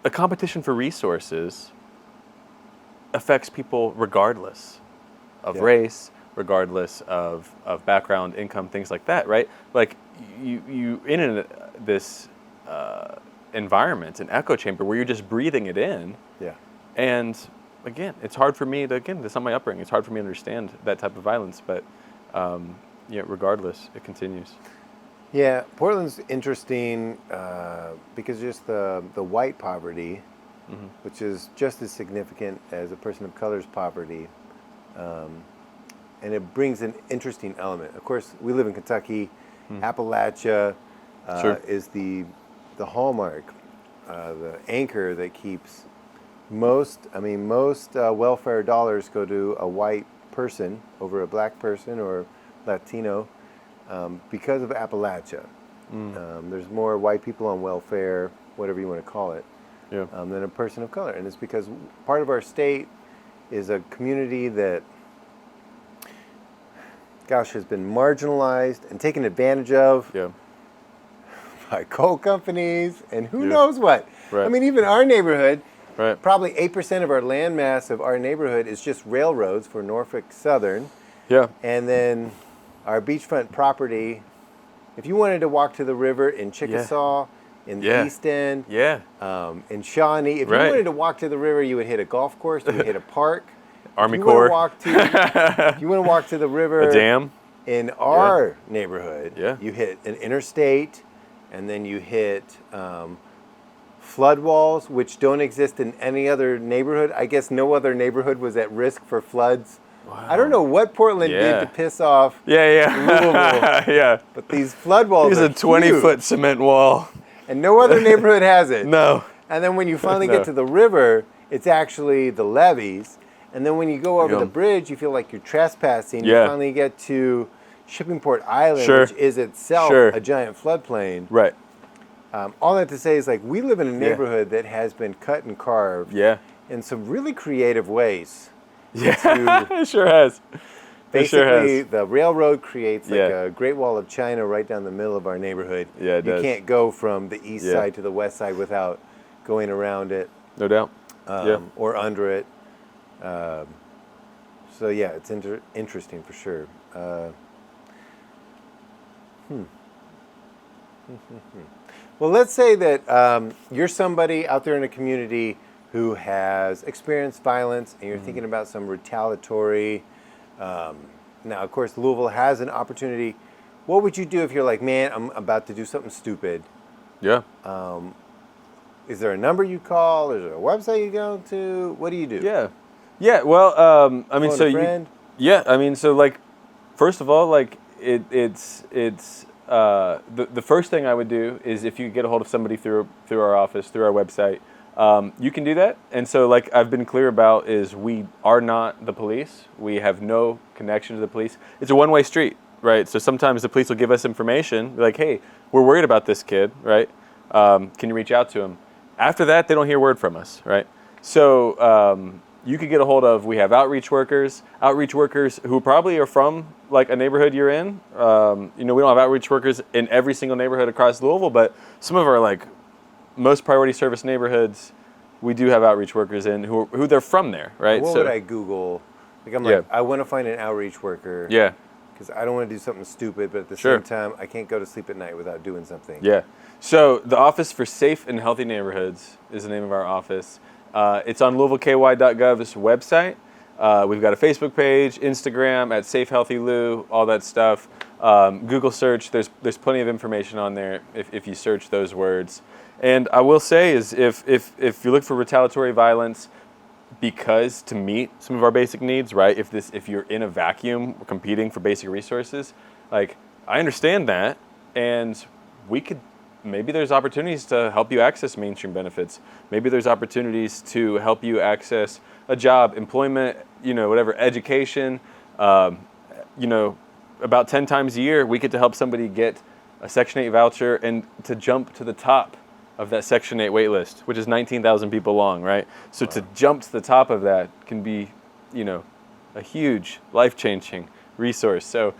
S2: a competition for resources affects people regardless of race, regardless of background, income, things like that, right? Like you in this environment, an echo chamber where you're just breathing it in.
S1: Yeah.
S2: And again, it's hard for me to, that's not my upbringing, it's hard for me to understand that type of violence, but yeah, regardless, it continues.
S1: Yeah, Portland's interesting because just the white poverty, which is just as significant as a person of color's poverty, and it brings an interesting element. Of course, we live in Kentucky. Appalachia is the hallmark, the anchor that keeps most welfare dollars go to a white person over a black person or Latino because of Appalachia. There's more white people on welfare, whatever you want to call it, than a person of color. And it's because part of our state is a community that, gosh, has been marginalized and taken advantage of by coal companies and who knows what.
S2: Right.
S1: I mean, even our neighborhood,
S2: Right.
S1: probably 8% of our land mass of our neighborhood is just railroads for Norfolk Southern.
S2: Yeah.
S1: And then our beachfront property, if you wanted to walk to the river in Chickasaw, in the East End, in Shawnee, if you wanted to walk to the river, you would hit a golf course, you would hit a park.
S2: Army Corps.
S1: If you want to walk to the river,
S2: a dam.
S1: In our neighborhood, you hit an interstate, and then you hit flood walls, which don't exist in any other neighborhood. I guess no other neighborhood was at risk for floods. Wow. I don't know what Portland did to piss off Louisville. But these flood walls are
S2: a 20-foot cement wall.
S1: And no other neighborhood has it.
S2: No.
S1: And then when you finally get to the river, it's actually the levees. And then when you go over the bridge, you feel like you're trespassing. You finally get to Shippingport Island, which is itself a giant floodplain.
S2: Right.
S1: All that to say is, like, we live in a neighborhood that has been cut and carved in some really creative ways.
S2: Yeah, it sure has.
S1: Basically, the railroad creates like a Great Wall of China right down the middle of our neighborhood.
S2: Yeah, it does.
S1: You can't go from the east side to the west side without going around it.
S2: No doubt.
S1: Or under it. So yeah, it's interesting for sure. Well, let's say that you're somebody out there in a community who has experienced violence and you're thinking about some retaliatory. Now, of course, Louisville has an opportunity. What would you do if you're like, man, I'm about to do something stupid?
S2: Yeah.
S1: Is there a number you call? Is there a website you go to? What do you do?
S2: Yeah. Yeah, well, I mean, so like, first of all, like, it's the first thing I would do is if you get a hold of somebody through our office, through our website, you can do that. And so, like I've been clear about, is we are not the police. We have no connection to the police. It's a one-way street, right? So sometimes the police will give us information, be like, hey, we're worried about this kid, right? Can you reach out to him? After that, they don't hear word from us, right? So you could get a hold of, we have outreach workers who probably are from like a neighborhood you're in. We don't have outreach workers in every single neighborhood across Louisville, but some of our like most priority service neighborhoods, we do have outreach workers in who they're from there, right?
S1: What would I Google? Like I want to find an outreach worker.
S2: Yeah.
S1: Because I don't want to do something stupid, but at the same time, I can't go to sleep at night without doing something.
S2: Yeah. So the Office for Safe and Healthy Neighborhoods is the name of our office. It's on LouisvilleKY.gov's website. We've got a Facebook page, Instagram at Safe Healthy Lou, all that stuff. Google search. There's plenty of information on there if you search those words. And I will say is if you look for retaliatory violence, because to meet some of our basic needs, right? If you're in a vacuum competing for basic resources, like I understand that, and we could maybe there's opportunities to help you access mainstream benefits. Maybe there's opportunities to help you access a job, employment, whatever, education. About 10 times a year, we get to help somebody get a Section 8 voucher and to jump to the top of that Section 8 wait list, which is 19,000 people long, right? So to jump to the top of that can be, a huge life-changing resource. So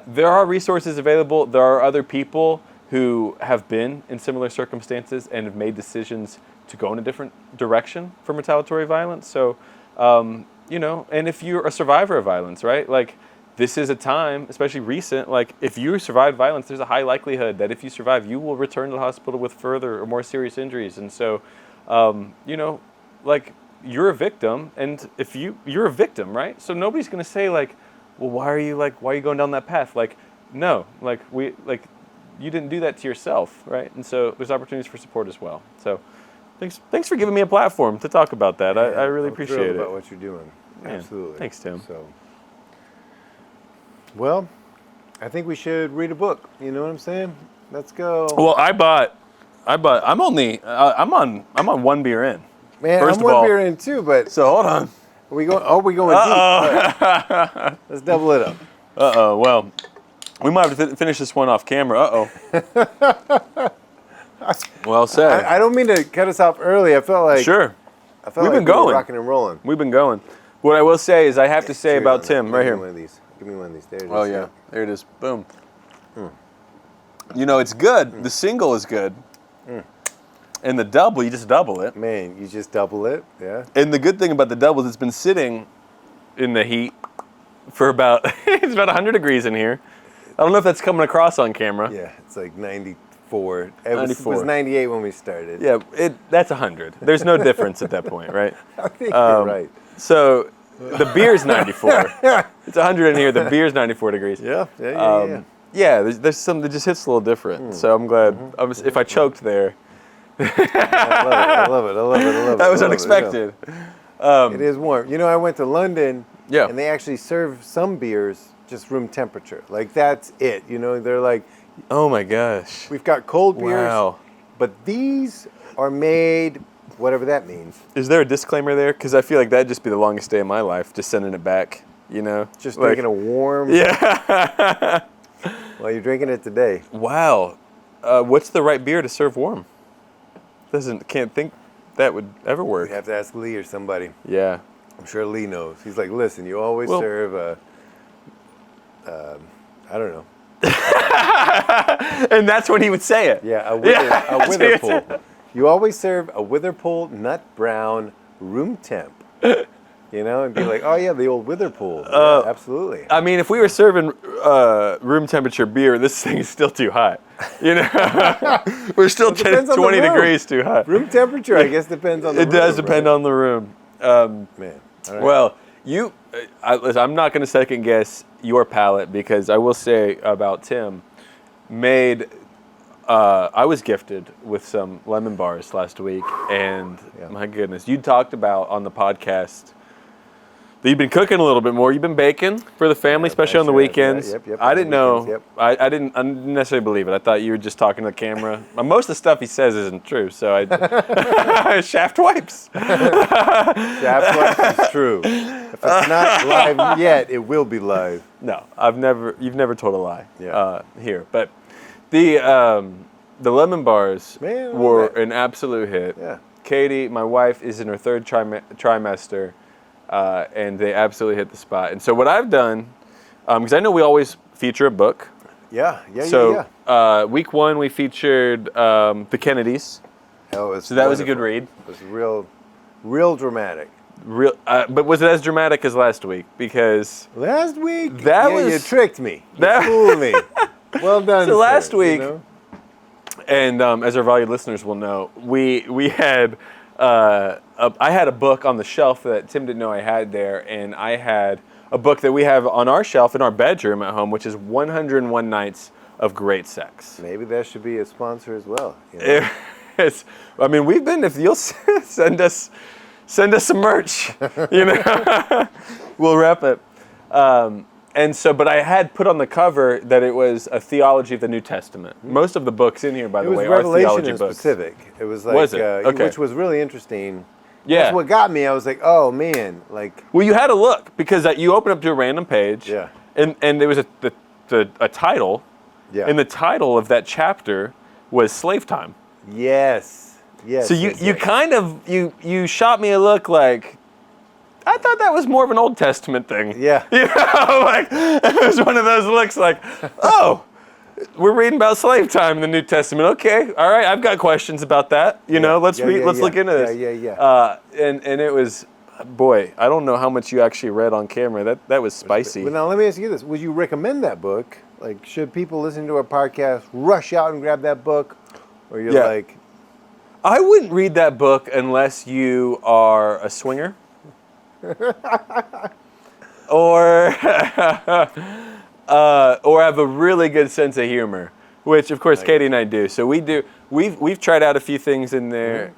S2: there are resources available. There are other people who have been in similar circumstances and have made decisions to go in a different direction from retaliatory violence. So, and if you're a survivor of violence, right? Like, this is a time, especially recent, like if you survive violence, there's a high likelihood that if you survive, you will return to the hospital with further or more serious injuries. And so, you're a victim, and if you're a victim, right? So nobody's going to say like, well, why are you going down that path? Like, no, you didn't do that to yourself, right? And so there's opportunities for support as well. So thanks for giving me a platform to talk about that.
S1: Yeah,
S2: I really appreciate it.
S1: About what you're doing.
S2: Man,
S1: absolutely.
S2: Thanks, Tim.
S1: So, well, I think we should read a book. You know what I'm saying? Let's go.
S2: Well, I'm on one beer in.
S1: Man,
S2: First
S1: I'm
S2: of all,
S1: one beer in too, but
S2: so hold on.
S1: are we going deep? Let's double it up.
S2: Well, we might have to finish this one off camera. Well said.
S1: I don't mean to cut us off early. I felt like
S2: Sure.
S1: we've been
S2: going,
S1: rocking and rolling.
S2: We've been going. What I will say is, I have to say about Tim right here.
S1: Give me one of these. There it is.
S2: Oh yeah, there it is. Boom. It's good. The single is good. And the double, you just double it.
S1: Man, you just double it, yeah.
S2: And the good thing about the double is it's been sitting in the heat for about, it's about 100 degrees in here. I don't know if that's coming across on camera.
S1: Yeah, it's like 94. It was 98 when we started.
S2: Yeah, that's 100. There's no difference at that point, right?
S1: I think you're right.
S2: So the beer's 94. It's 100 in here. The beer's 94 degrees.
S1: Yeah.
S2: Yeah, there's some that just hits a little different. So I'm glad. If I choked there.
S1: I love it.
S2: That was unexpected.
S1: It is warm. I went to London,
S2: Yeah.
S1: and they actually serve some beers just room temperature. Like, that's it. They're like,
S2: Oh my gosh.
S1: we've got cold beers,
S2: Wow.
S1: but these are made, whatever that means.
S2: Is there a disclaimer there? Because I feel like that'd just be the longest day of my life, just sending it back.
S1: Just drinking a warm.
S2: Yeah.
S1: Well, you're drinking it today.
S2: Wow. What's the right beer to serve warm? Can't think that would ever work.
S1: You have to ask Lee or somebody.
S2: Yeah.
S1: I'm sure Lee knows. He's like, listen, you always serve I don't know.
S2: And that's when he would say it.
S1: Yeah, a Witherpool. You always serve a Witherpool nut brown room temp. And be like, oh yeah, the old Witherpool. Yeah, absolutely.
S2: I mean, if we were serving room temperature beer, this thing is still too hot. We're still 20 degrees too hot.
S1: Room temperature, I guess, depends on the room.
S2: It does depend on the room.
S1: Man. All right.
S2: Well, I'm not going to second guess your palate, because I will say about Tim, I was gifted with some lemon bars last week, and my goodness, you talked about on the podcast that you've been cooking a little bit more. You've been baking for the family, especially on the weekends.
S1: Yep.
S2: I didn't know.
S1: Weekends,
S2: I didn't necessarily believe it. I thought you were just talking to the camera. Most of the stuff he says isn't true, so I shaft wipes.
S1: Shaft wipes is true. If it's not live yet, it will be live.
S2: No, you've never told a lie here. But the lemon bars were an absolute hit.
S1: Yeah.
S2: Katie, my wife, is in her third trimester. And they absolutely hit the spot. And so what I've done, because I know we always feature a book.
S1: Yeah.
S2: So week one we featured the Kennedys.
S1: So
S2: that was a good read.
S1: It was real dramatic.
S2: But was it as dramatic as last week? Because
S1: last week,
S2: you
S1: tricked me. You fooled me. Well done.
S2: So last week, and as our valued listeners will know, we had. I had a book on the shelf that Tim didn't know I had there, and I had a book that we have on our shelf in our bedroom at home, which is 101 Nights of Great Sex.
S1: Maybe that should be a sponsor as well.
S2: We've been, if you'll send us some merch, we'll wrap it. And so, but I had put on the cover that it was a theology of the New Testament. Most of the books in here, by the way, are theology books.
S1: Specific. It was like,
S2: Was it? Okay.
S1: Which was really interesting.
S2: Yeah.
S1: That's what got me. I was like, oh man, like.
S2: Well, you had to look because you open up to a random page.
S1: Yeah.
S2: And there was a title.
S1: Yeah.
S2: And the title of that chapter was Slave Time.
S1: Yes. Yes.
S2: So you kind of you shot me a look like, I thought that was more of an Old Testament thing.
S1: Yeah.
S2: You know, like it was one of those looks like, oh, we're reading about slave time in the New Testament. Okay, all right, I've got questions about that. You know, let's look into this.
S1: Yeah.
S2: And it was, boy, I don't know how much you actually read on camera. That was spicy.
S1: But now let me ask you this: would you recommend that book? Like, should people listening to our podcast rush out and grab that book, or you're like,
S2: I wouldn't read that book unless you are a swinger. or have a really good sense of humor, which of course Katie and I do. So we've tried out a few things in there.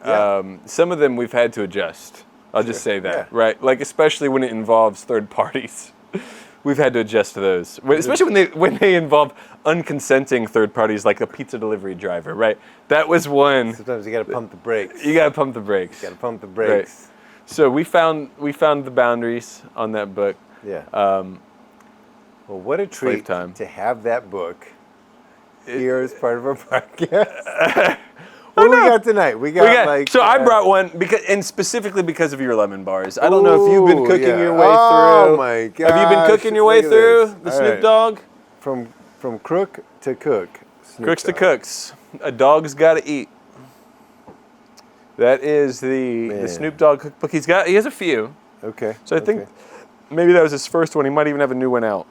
S2: Some of them we've had to adjust. I'll just say that, right? Like especially when it involves third parties, we've had to adjust to those. Especially when they involve unconsenting third parties, like a pizza delivery driver, right? That was one.
S1: Sometimes you got to pump the brakes.
S2: You got to pump the brakes.
S1: Got to pump the brakes.
S2: Right. So we found the boundaries on that book.
S1: Yeah. Well, what a treat to have that book here as part of our podcast. What do we got tonight? We got like.
S2: So I brought one specifically because of your lemon bars. I don't know if you've been cooking your way through.
S1: Oh my gosh!
S2: Have you been cooking your way through the Snoop Dogg?
S1: From crook to cook.
S2: Crooks to cooks. A dog's got to eat. That is the Snoop Dogg cookbook. He has a few.
S1: Okay.
S2: So I think maybe that was his first one. He might even have a new one out.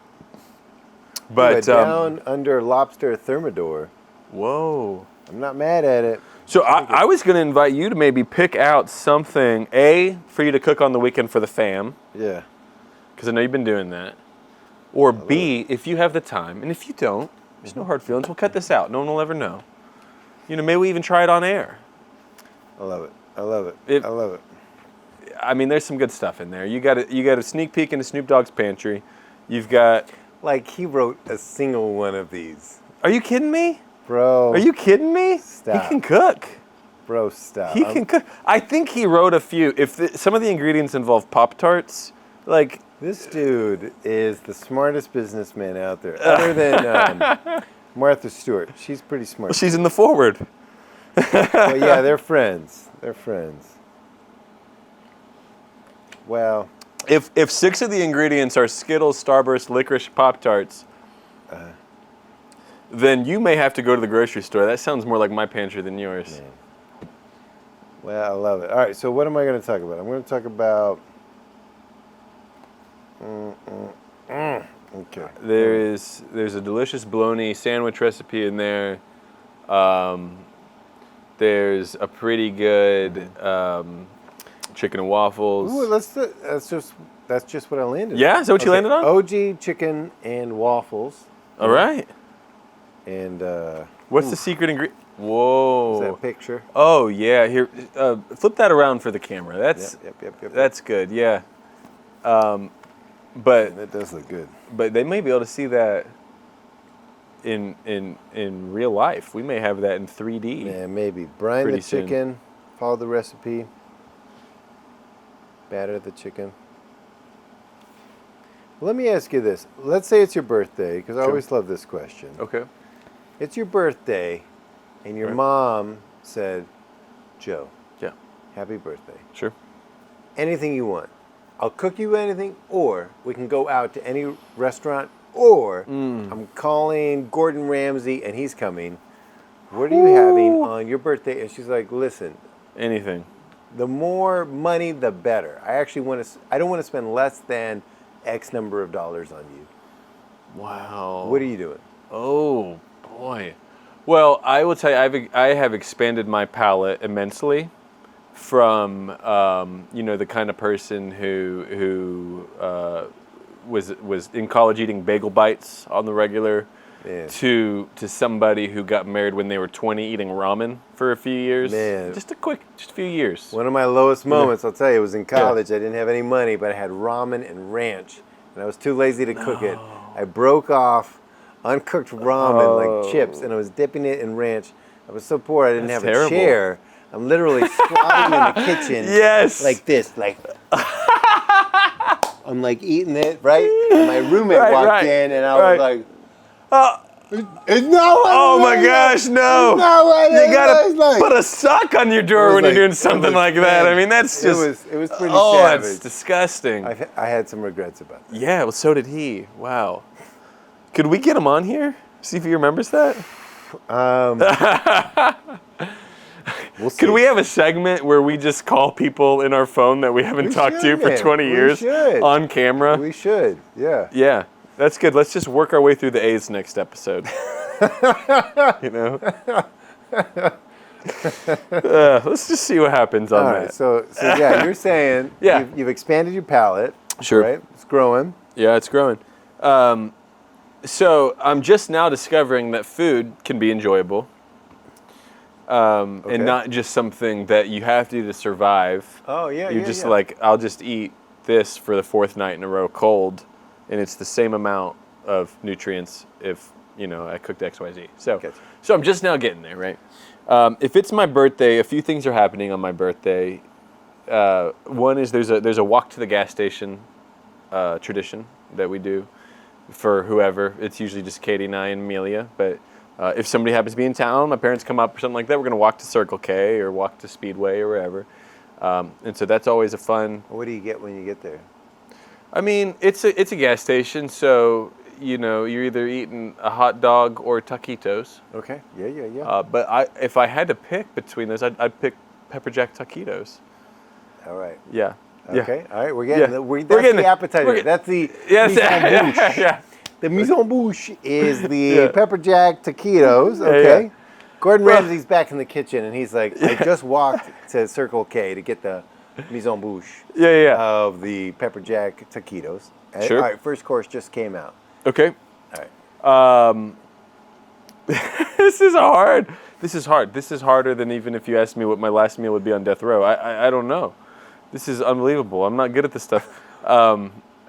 S2: But
S1: down under lobster thermidor.
S2: Whoa.
S1: I'm not mad at it.
S2: So I was going to invite you to maybe pick out something, A, for you to cook on the weekend for the fam.
S1: Yeah.
S2: Because I know you've been doing that. Or B, if you have the time. And if you don't, there's no hard feelings. We'll cut this out. No one will ever know. You know, maybe we even try it on air.
S1: I love it. I love it.
S2: I mean, there's some good stuff in there. You got a sneak peek into Snoop Dogg's pantry. You've got...
S1: Like, he wrote a single one of these.
S2: Are you kidding me?
S1: Bro.
S2: Are you kidding me?
S1: Stop.
S2: He can cook.
S1: Bro, stop.
S2: He can cook. I think he wrote a few. If some of the ingredients involve Pop-Tarts, like...
S1: This dude is the smartest businessman out there. Other than Martha Stewart. She's pretty smart.
S2: Well, she's in the forward.
S1: Well, yeah, they're friends. Well,
S2: if 6 of the ingredients are Skittles, Starburst, licorice, Pop-Tarts, then you may have to go to the grocery store. That sounds more like my pantry than yours.
S1: Man. Well, I love it. All right, so what am I going to talk about? I'm going to talk about... Okay.
S2: There's a delicious bologna sandwich recipe in there. There's a pretty good chicken and waffles.
S1: Ooh, that's just what I landed on.
S2: Yeah, is that what you landed on?
S1: OG chicken and waffles.
S2: All right.
S1: And
S2: what's the secret ingredient? Whoa.
S1: Is that a picture?
S2: Oh yeah. Here, flip that around for the camera. That's
S1: Yep.
S2: That's good. Yeah. But
S1: that does look good.
S2: But they may be able to see that in real life. We may have that in 3D.
S1: Yeah, maybe. Brine the chicken.
S2: Soon.
S1: Follow the recipe. Batter the chicken. Let me ask you this. Let's say it's your birthday, because I always love this question.
S2: Okay.
S1: It's your birthday, and your mom said, Joe, happy birthday.
S2: Sure.
S1: Anything you want. I'll cook you anything, or we can go out to any restaurant, or I'm calling Gordon Ramsay, and he's coming. What are you having on your birthday? And she's like, listen.
S2: Anything.
S1: The more money, the better. I don't want to spend less than X number of dollars on you.
S2: Wow.
S1: What are you doing?
S2: Oh, boy. Well, I will tell you, I have expanded my palate immensely from, the kind of person who was in college eating bagel bites on the regular to somebody who got married when they were 20 eating ramen for a few years.
S1: Man.
S2: Just a few years.
S1: One of my lowest moments, I'll tell you, was in college. I didn't have any money, but I had ramen and ranch and I was too lazy to cook it. I broke off uncooked ramen, like chips, and I was dipping it in ranch. I was so poor I didn't have a chair. I'm literally squatting in the kitchen.
S2: Yes.
S1: Like this, like. I'm like eating it, right? And my roommate walked in, and I was like, it's not what
S2: oh my gosh, no.
S1: It's not what
S2: you gotta put a sock on your door when you're doing something like that. I mean, that's just...
S1: It was pretty savage.
S2: Oh, that's disgusting.
S1: I had some regrets about that.
S2: Yeah, well, so did he. Wow. Could we get him on here? See if he remembers that?
S1: We'll see.
S2: Could we have a segment where we just call people in our phone that we haven't talked to for 20 years on camera?
S1: We should, yeah.
S2: Yeah, that's good. Let's just work our way through the A's next episode. You know? Let's just see what happens on that.
S1: So yeah, you're saying you've expanded your palate.
S2: Sure.
S1: Right? It's growing.
S2: Yeah, it's growing. So I'm just now discovering that food can be enjoyable. And not just something that you have to do to survive.
S1: Oh, yeah,
S2: You're just like, I'll just eat this for the 4th night in a row cold, and it's the same amount of nutrients if, I cooked XYZ. So I'm just now getting there, right? If it's my birthday, a few things are happening on my birthday. One is there's a walk to the gas station tradition that we do for whoever. It's usually just Katie and I and Amelia, but... if somebody happens to be in town, my parents come up or something like that, we're going to walk to Circle K or walk to Speedway or wherever. And so that's always a fun...
S1: What do you get when you get there?
S2: I mean, it's a gas station, so, you're either eating a hot dog or taquitos.
S1: Okay, yeah.
S2: But if I had to pick between those, I'd pick pepper jack taquitos.
S1: All right.
S2: Yeah.
S1: Okay, all right, we're getting the appetizer. That's the mise en bouche.
S2: Yeah.
S1: The mise en bouche is the pepper jack taquitos. Okay. Yeah. Gordon Ramsay's back in the kitchen, and he's like, I just walked to Circle K to get the mise en bouche of the pepper jack taquitos.
S2: Sure.
S1: All right, first course just came out.
S2: Okay.
S1: All right.
S2: This is hard. This is harder than even if you asked me what my last meal would be on death row. I don't know. This is unbelievable. I'm not good at this stuff.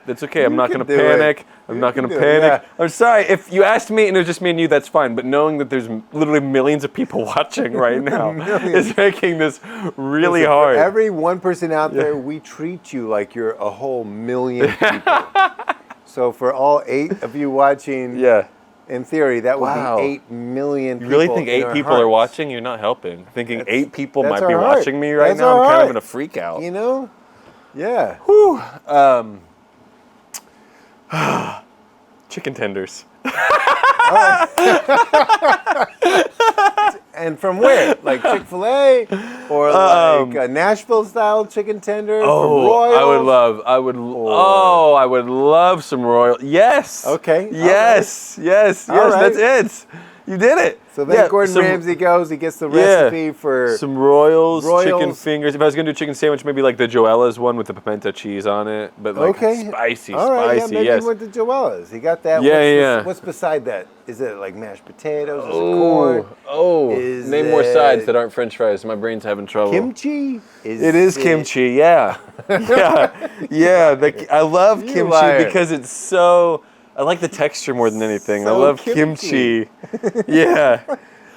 S2: That's okay. I'm not going to panic. I'm not going to panic. Yeah. I'm sorry. If you asked me and it was just me and you, that's fine. But knowing that there's literally millions of people watching right now is making this really hard.
S1: For every one person out there, we treat you like you're a whole million people. So for all 8 of you watching, in theory, that would be 8 million people.
S2: You really think 8 people are watching? You're not helping. Thinking 8 people might be watching me right now? I'm kind of in a freak out.
S1: Yeah.
S2: Whew. Chicken tenders.
S1: And from where? Like Chick-fil-A or like Nashville-style chicken tender?
S2: Oh, I would love some Royal. Yes.
S1: Okay.
S2: Yes. Yes. Right. That's it. You did it.
S1: So then Gordon Ramsay goes, he gets the recipe for...
S2: Some Royals, chicken fingers. If I was going to do a chicken sandwich, maybe like the Joella's one with the pimento cheese on it. But like spicy.
S1: All right, maybe he went to Joella's. He got that. What's beside that? Is it like mashed potatoes? Is it corn?
S2: Name more sides that aren't French fries. My brain's having trouble.
S1: Kimchi?
S2: It is kimchi, yeah. I love kimchi because it's so... I like the texture more than anything. I love kimchi. Yeah,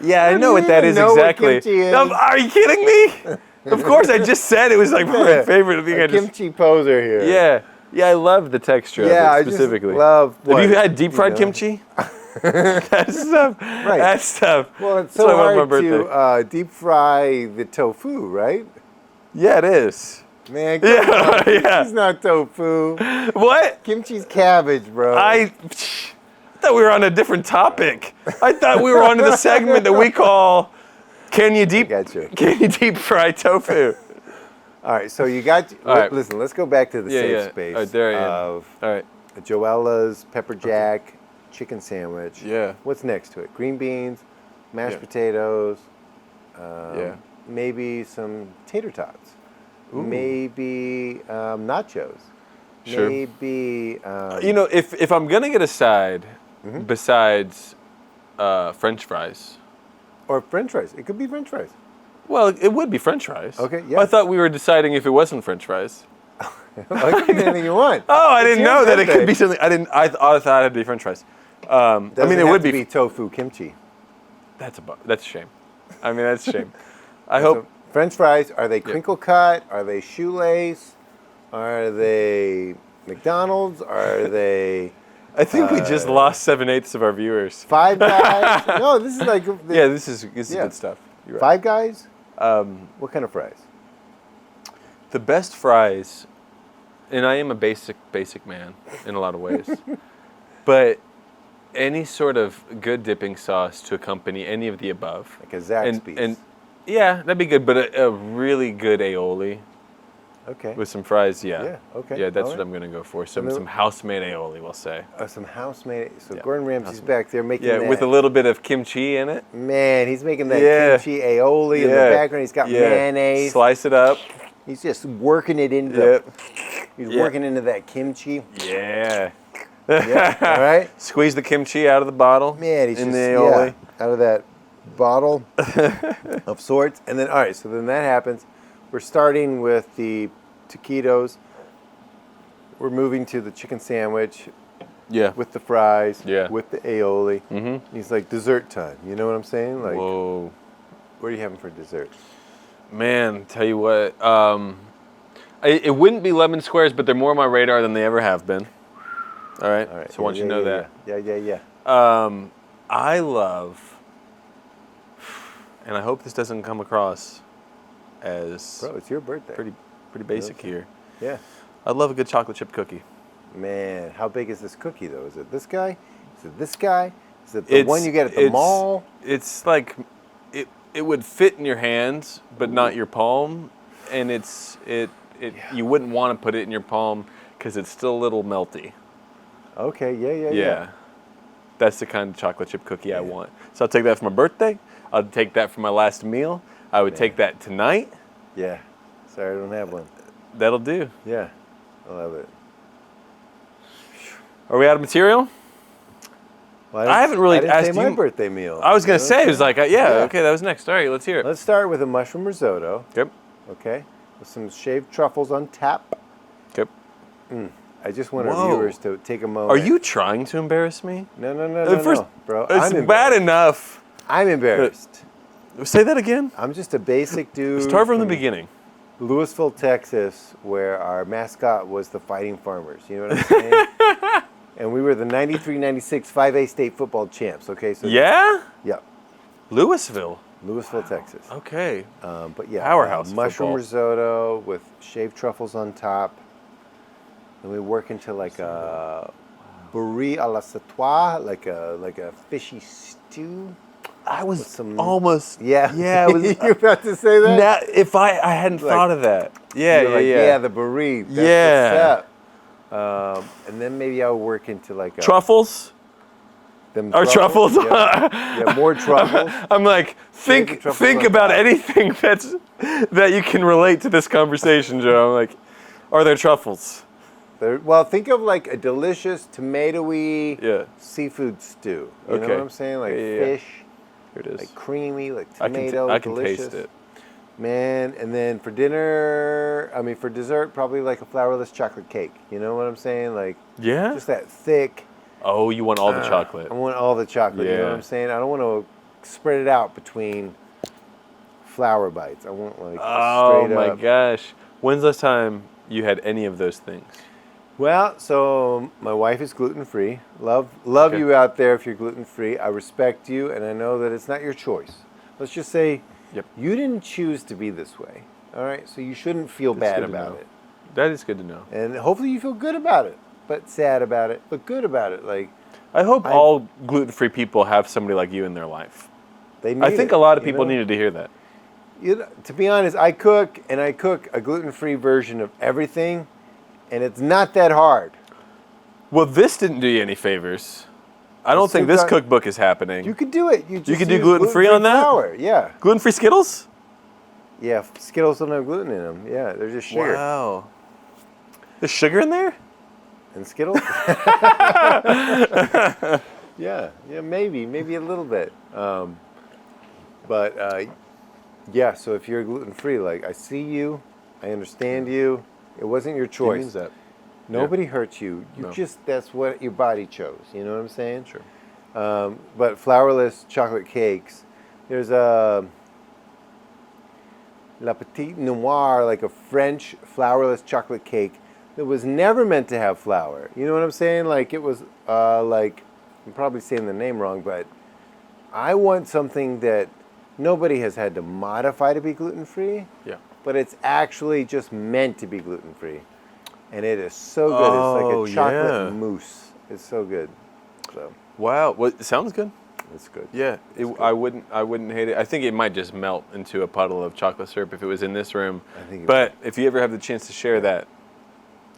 S2: I know what that is exactly.
S1: What kimchi is.
S2: No, are you kidding me? Of course, I just said it was like my favorite thing.
S1: A kimchi poser here.
S2: Yeah, I love the texture of it specifically.
S1: I just love.
S2: Have you had deep fried kimchi? That stuff. Right. That stuff.
S1: Well, it's so hard to deep fry the tofu, right?
S2: Yeah, it is.
S1: Man, come on. Kimchi's not tofu.
S2: What?
S1: Kimchi's cabbage, bro.
S2: I thought we were on a different topic. I thought we were on to the segment that we call Can you deep fry tofu?
S1: All right, so you got... Listen, let's go back to the safe space
S2: of
S1: Joella's Pepper Jack chicken sandwich.
S2: Yeah.
S1: What's next to it? Green beans, mashed potatoes, maybe some tater tots. Ooh. Maybe nachos.
S2: Sure.
S1: Maybe...
S2: if I'm going to get a side besides French fries...
S1: Or French fries. It could be French fries.
S2: Well, it would be French fries.
S1: Okay, yeah.
S2: I thought we were deciding if it wasn't French fries.
S1: It could be anything you want.
S2: Oh, I
S1: It's
S2: didn't
S1: your
S2: know that it
S1: birthday.
S2: could be something. I thought it had to be French fries. I mean,
S1: Doesn't
S2: it
S1: have
S2: would
S1: to
S2: be.
S1: tofu kimchi.
S2: That's a shame. I mean, that's a shame. I hope.
S1: So French fries, are they crinkle cut? Are they shoelace? Are they McDonald's? Are they
S2: I think we just lost 7/8 of our viewers.
S1: Five Guys? No, this is like
S2: Yeah, this is
S1: Yeah.
S2: good stuff. You're right.
S1: Five Guys. What kind of fries?
S2: The best fries, and I am a basic man in a lot of ways, but any sort of good dipping sauce to accompany any of the above.
S1: Like a Zaxby's.
S2: And yeah, that'd be good, but a really good aioli
S1: Okay.
S2: with some fries, yeah.
S1: Yeah, okay,
S2: Yeah, that's
S1: all
S2: what
S1: right.
S2: I'm going to go for. Some
S1: then-
S2: some house-made aioli, we'll say.
S1: Some house-made. So
S2: Yeah,
S1: Gordon Ramsay's back there making
S2: Yeah,
S1: that.
S2: with a little bit of kimchi in it.
S1: Man, he's making that
S2: Yeah.
S1: kimchi aioli in the
S2: Yeah.
S1: background. He's got mayonnaise.
S2: Slice it up.
S1: He's just working it into
S2: Yep.
S1: he's
S2: Yeah.
S1: working into that kimchi.
S2: Yeah.
S1: Yeah. All right.
S2: Squeeze the kimchi out of the bottle.
S1: Man, he's
S2: in
S1: just
S2: the aioli.
S1: out of that bottle of sorts. And then all right, so then that happens. We're starting with the taquitos. We're moving to the chicken sandwich
S2: Yeah.
S1: with the fries,
S2: Yeah.
S1: with the aioli. Mm-hmm. He's like, dessert time. You know what I'm saying? Like,
S2: Whoa.
S1: what are you having for dessert?
S2: Man, tell you what. It wouldn't be lemon squares, but they're more on my radar than they ever have been. All right.
S1: All right.
S2: So I want you to know that.
S1: Yeah.
S2: I love, and I hope this doesn't come across as
S1: Bro, it's your birthday.
S2: pretty basic here.
S1: Yeah.
S2: I love a good chocolate chip cookie.
S1: Man, how big is this cookie though? Is it this guy? Is it this guy? Is it the one you get at the mall?
S2: It's like it would fit in your hands, but not your palm, and you wouldn't want to put it in your palm because it's still a little melty.
S1: Okay, yeah.
S2: That's the kind of chocolate chip cookie I want. So I'll take that for my birthday. I'll take that for my last meal. I would take that tonight.
S1: Yeah. Sorry, I don't have one.
S2: That'll do.
S1: Yeah, I love it.
S2: Are we out of material?
S1: Well,
S2: I haven't really
S1: I didn't
S2: asked
S1: say my
S2: you-
S1: birthday meal.
S2: I was going to
S1: You know
S2: say, it
S1: what
S2: was like, okay, that was next. All right, let's hear it.
S1: Let's start with a mushroom risotto,
S2: Yep.
S1: okay, with some shaved truffles on tap.
S2: Yep.
S1: I just want our
S2: Whoa.
S1: viewers to take a moment.
S2: Are you trying to embarrass me?
S1: No,
S2: First,
S1: bro.
S2: It's
S1: I'm
S2: bad
S1: embarrassed.
S2: enough.
S1: I'm embarrassed.
S2: Say that again.
S1: I'm just a basic dude.
S2: Start from the beginning.
S1: Louisville, Texas, where our mascot was the Fighting Farmers. You know what I'm saying? And we were the 93-96 5A state football champs. Okay, so
S2: Yeah?
S1: yeah,
S2: Louisville.
S1: Louisville, Texas.
S2: Okay.
S1: But yeah,
S2: Powerhouse
S1: mushroom
S2: football.
S1: risotto with shaved truffles on top. And we work into like a burrito à la sautois, like a fishy stew.
S2: I was
S1: some-
S2: almost.
S1: Yeah,
S2: Yeah. It was,
S1: you about to say that?
S2: now, if I hadn't
S1: Like-
S2: thought of that. Yeah,
S1: You're like,
S2: yeah.
S1: the burrito. That's
S2: Yeah.
S1: what's up. And then maybe I'll work into like a
S2: Truffles?
S1: them
S2: Are truffles?
S1: Yeah, more truffles.
S2: I'm like,
S1: Save the
S2: think
S1: truffles on
S2: about
S1: top.
S2: anything that you can relate to this conversation, Joe. I'm like, are there truffles?
S1: Well, think of like a delicious tomatoey
S2: Yeah.
S1: seafood stew. You know
S2: Okay.
S1: what I'm saying? Like
S2: Yeah.
S1: fish,
S2: Here it is.
S1: like creamy, like
S2: I can
S1: tomato, delicious.
S2: taste it.
S1: Man, and then for for dessert, probably like a flourless chocolate cake. You know what I'm saying? Like
S2: Yeah?
S1: just that thick.
S2: Oh, you want all the chocolate.
S1: I want all the chocolate. You know
S2: Yeah.
S1: what I'm saying? I don't want to spread it out between flour bites. I want like
S2: Oh
S1: straight
S2: my
S1: up.
S2: gosh. When's the last time you had any of those things?
S1: Well, so my wife is gluten-free. Love
S2: Okay.
S1: you out there if you're gluten-free. I respect you, and I know that it's not your choice. Let's just say you didn't choose to be this way. All right, so you shouldn't feel
S2: That's
S1: bad
S2: good to
S1: about
S2: know.
S1: it.
S2: That is good to know.
S1: And hopefully you feel good about it, but sad about it, but good about it. Like
S2: I hope all gluten-free people have somebody like you in their life.
S1: they need
S2: I think
S1: it,
S2: a lot of
S1: you
S2: people
S1: know?
S2: needed to hear that.
S1: You know, to be honest, I cook a gluten-free version of everything, and it's not that hard.
S2: Well, this didn't do you any favors. I don't think this cookbook is happening.
S1: You could do it. You just
S2: could do
S1: use
S2: gluten-free on that?
S1: flour. Yeah.
S2: Gluten-free Skittles?
S1: Yeah, Skittles don't have gluten in them. Yeah, they're just sugar.
S2: Wow. There's sugar in there?
S1: And Skittles? yeah, maybe a little bit. But yeah, so if you're gluten-free, like I see you, I understand you, It wasn't your
S2: What
S1: choice.
S2: means that?
S1: Nobody hurt you. You
S2: No.
S1: just, that's what your body chose. You know what I'm saying?
S2: Sure.
S1: But flourless chocolate cakes, there's a La Petite Noire, like a French flourless chocolate cake that was never meant to have flour. You know what I'm saying? Like it was like, I'm probably saying the name wrong, but I want something that nobody has had to modify to be gluten-free,
S2: Yeah.
S1: but it's actually just meant to be gluten-free. And it is so good. It's like a chocolate mousse. It's so good. So
S2: Wow. Well, it sounds good.
S1: it's good.
S2: Yeah. I wouldn't hate it. I think it might just melt into a puddle of chocolate syrup if it was in this room.
S1: I think it
S2: But if you ever have the chance to share that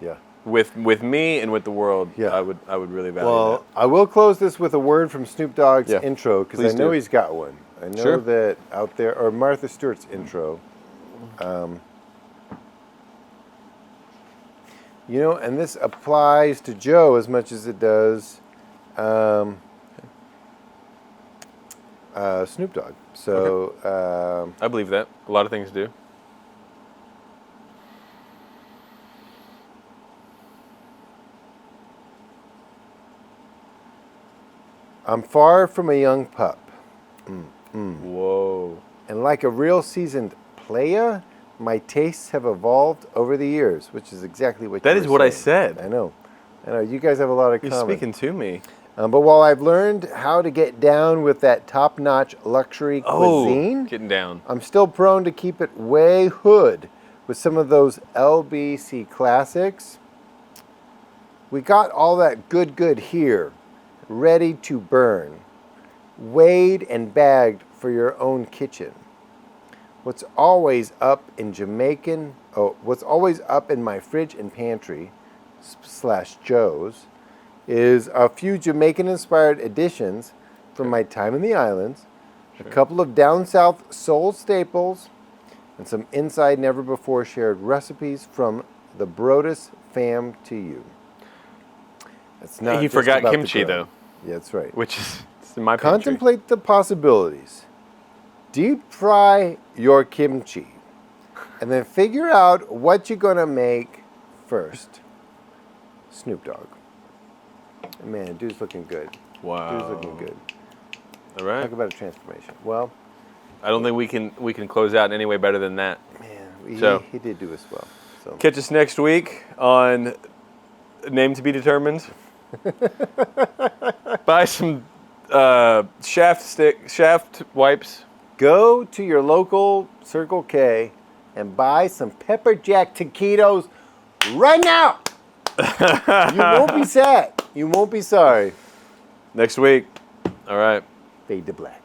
S1: Yeah.
S2: with me and with the world,
S1: Yeah.
S2: I would really value
S1: Well, I will close this with a word from Snoop Dogg's
S2: Yeah.
S1: intro because
S2: Please
S1: I know
S2: do.
S1: he's got one. I know
S2: Sure.
S1: that out there, or Martha Stewart's intro. You know, and this applies to Joe as much as it does Snoop Dogg. So,
S2: that. I believe that. A lot of things do.
S1: I'm far from a young pup.
S2: Whoa.
S1: And like a real seasoned playa, my tastes have evolved over the years, which is exactly what
S2: That
S1: you
S2: is
S1: were
S2: what I
S1: saying.
S2: said.
S1: I know. You guys have a lot of
S2: You're
S1: common.
S2: speaking to me.
S1: But while I've learned how to get down with that top-notch luxury cuisine,
S2: Getting down.
S1: I'm still prone to keep it way hood with some of those LBC classics. We got all that good here, ready to burn, weighed and bagged for your own kitchen. What's always up in my fridge and pantry / Joe's is a few Jamaican-inspired additions from my time in the islands, a couple of down south soul staples, and some inside never-before-shared recipes from the Brodus fam to you. It's not
S2: He
S1: just
S2: forgot
S1: about the
S2: kimchi,
S1: grill.
S2: though.
S1: Yeah, that's right.
S2: Which is it's in my pantry.
S1: Contemplate the possibilities. Deep fry your kimchi, and then figure out what you're gonna make first. Snoop Dogg. Man, dude's looking good.
S2: Wow.
S1: Dude's looking good.
S2: All right.
S1: Talk about a transformation. Well,
S2: I don't think we can close out any way better than that.
S1: man, he did do us well. So
S2: Catch us next week on Name to be Determined. Buy some shaft wipes.
S1: go to your local Circle K and buy some pepper jack taquitos right now. You won't be sad. You won't be sorry.
S2: Next week. All right.
S1: Fade to black.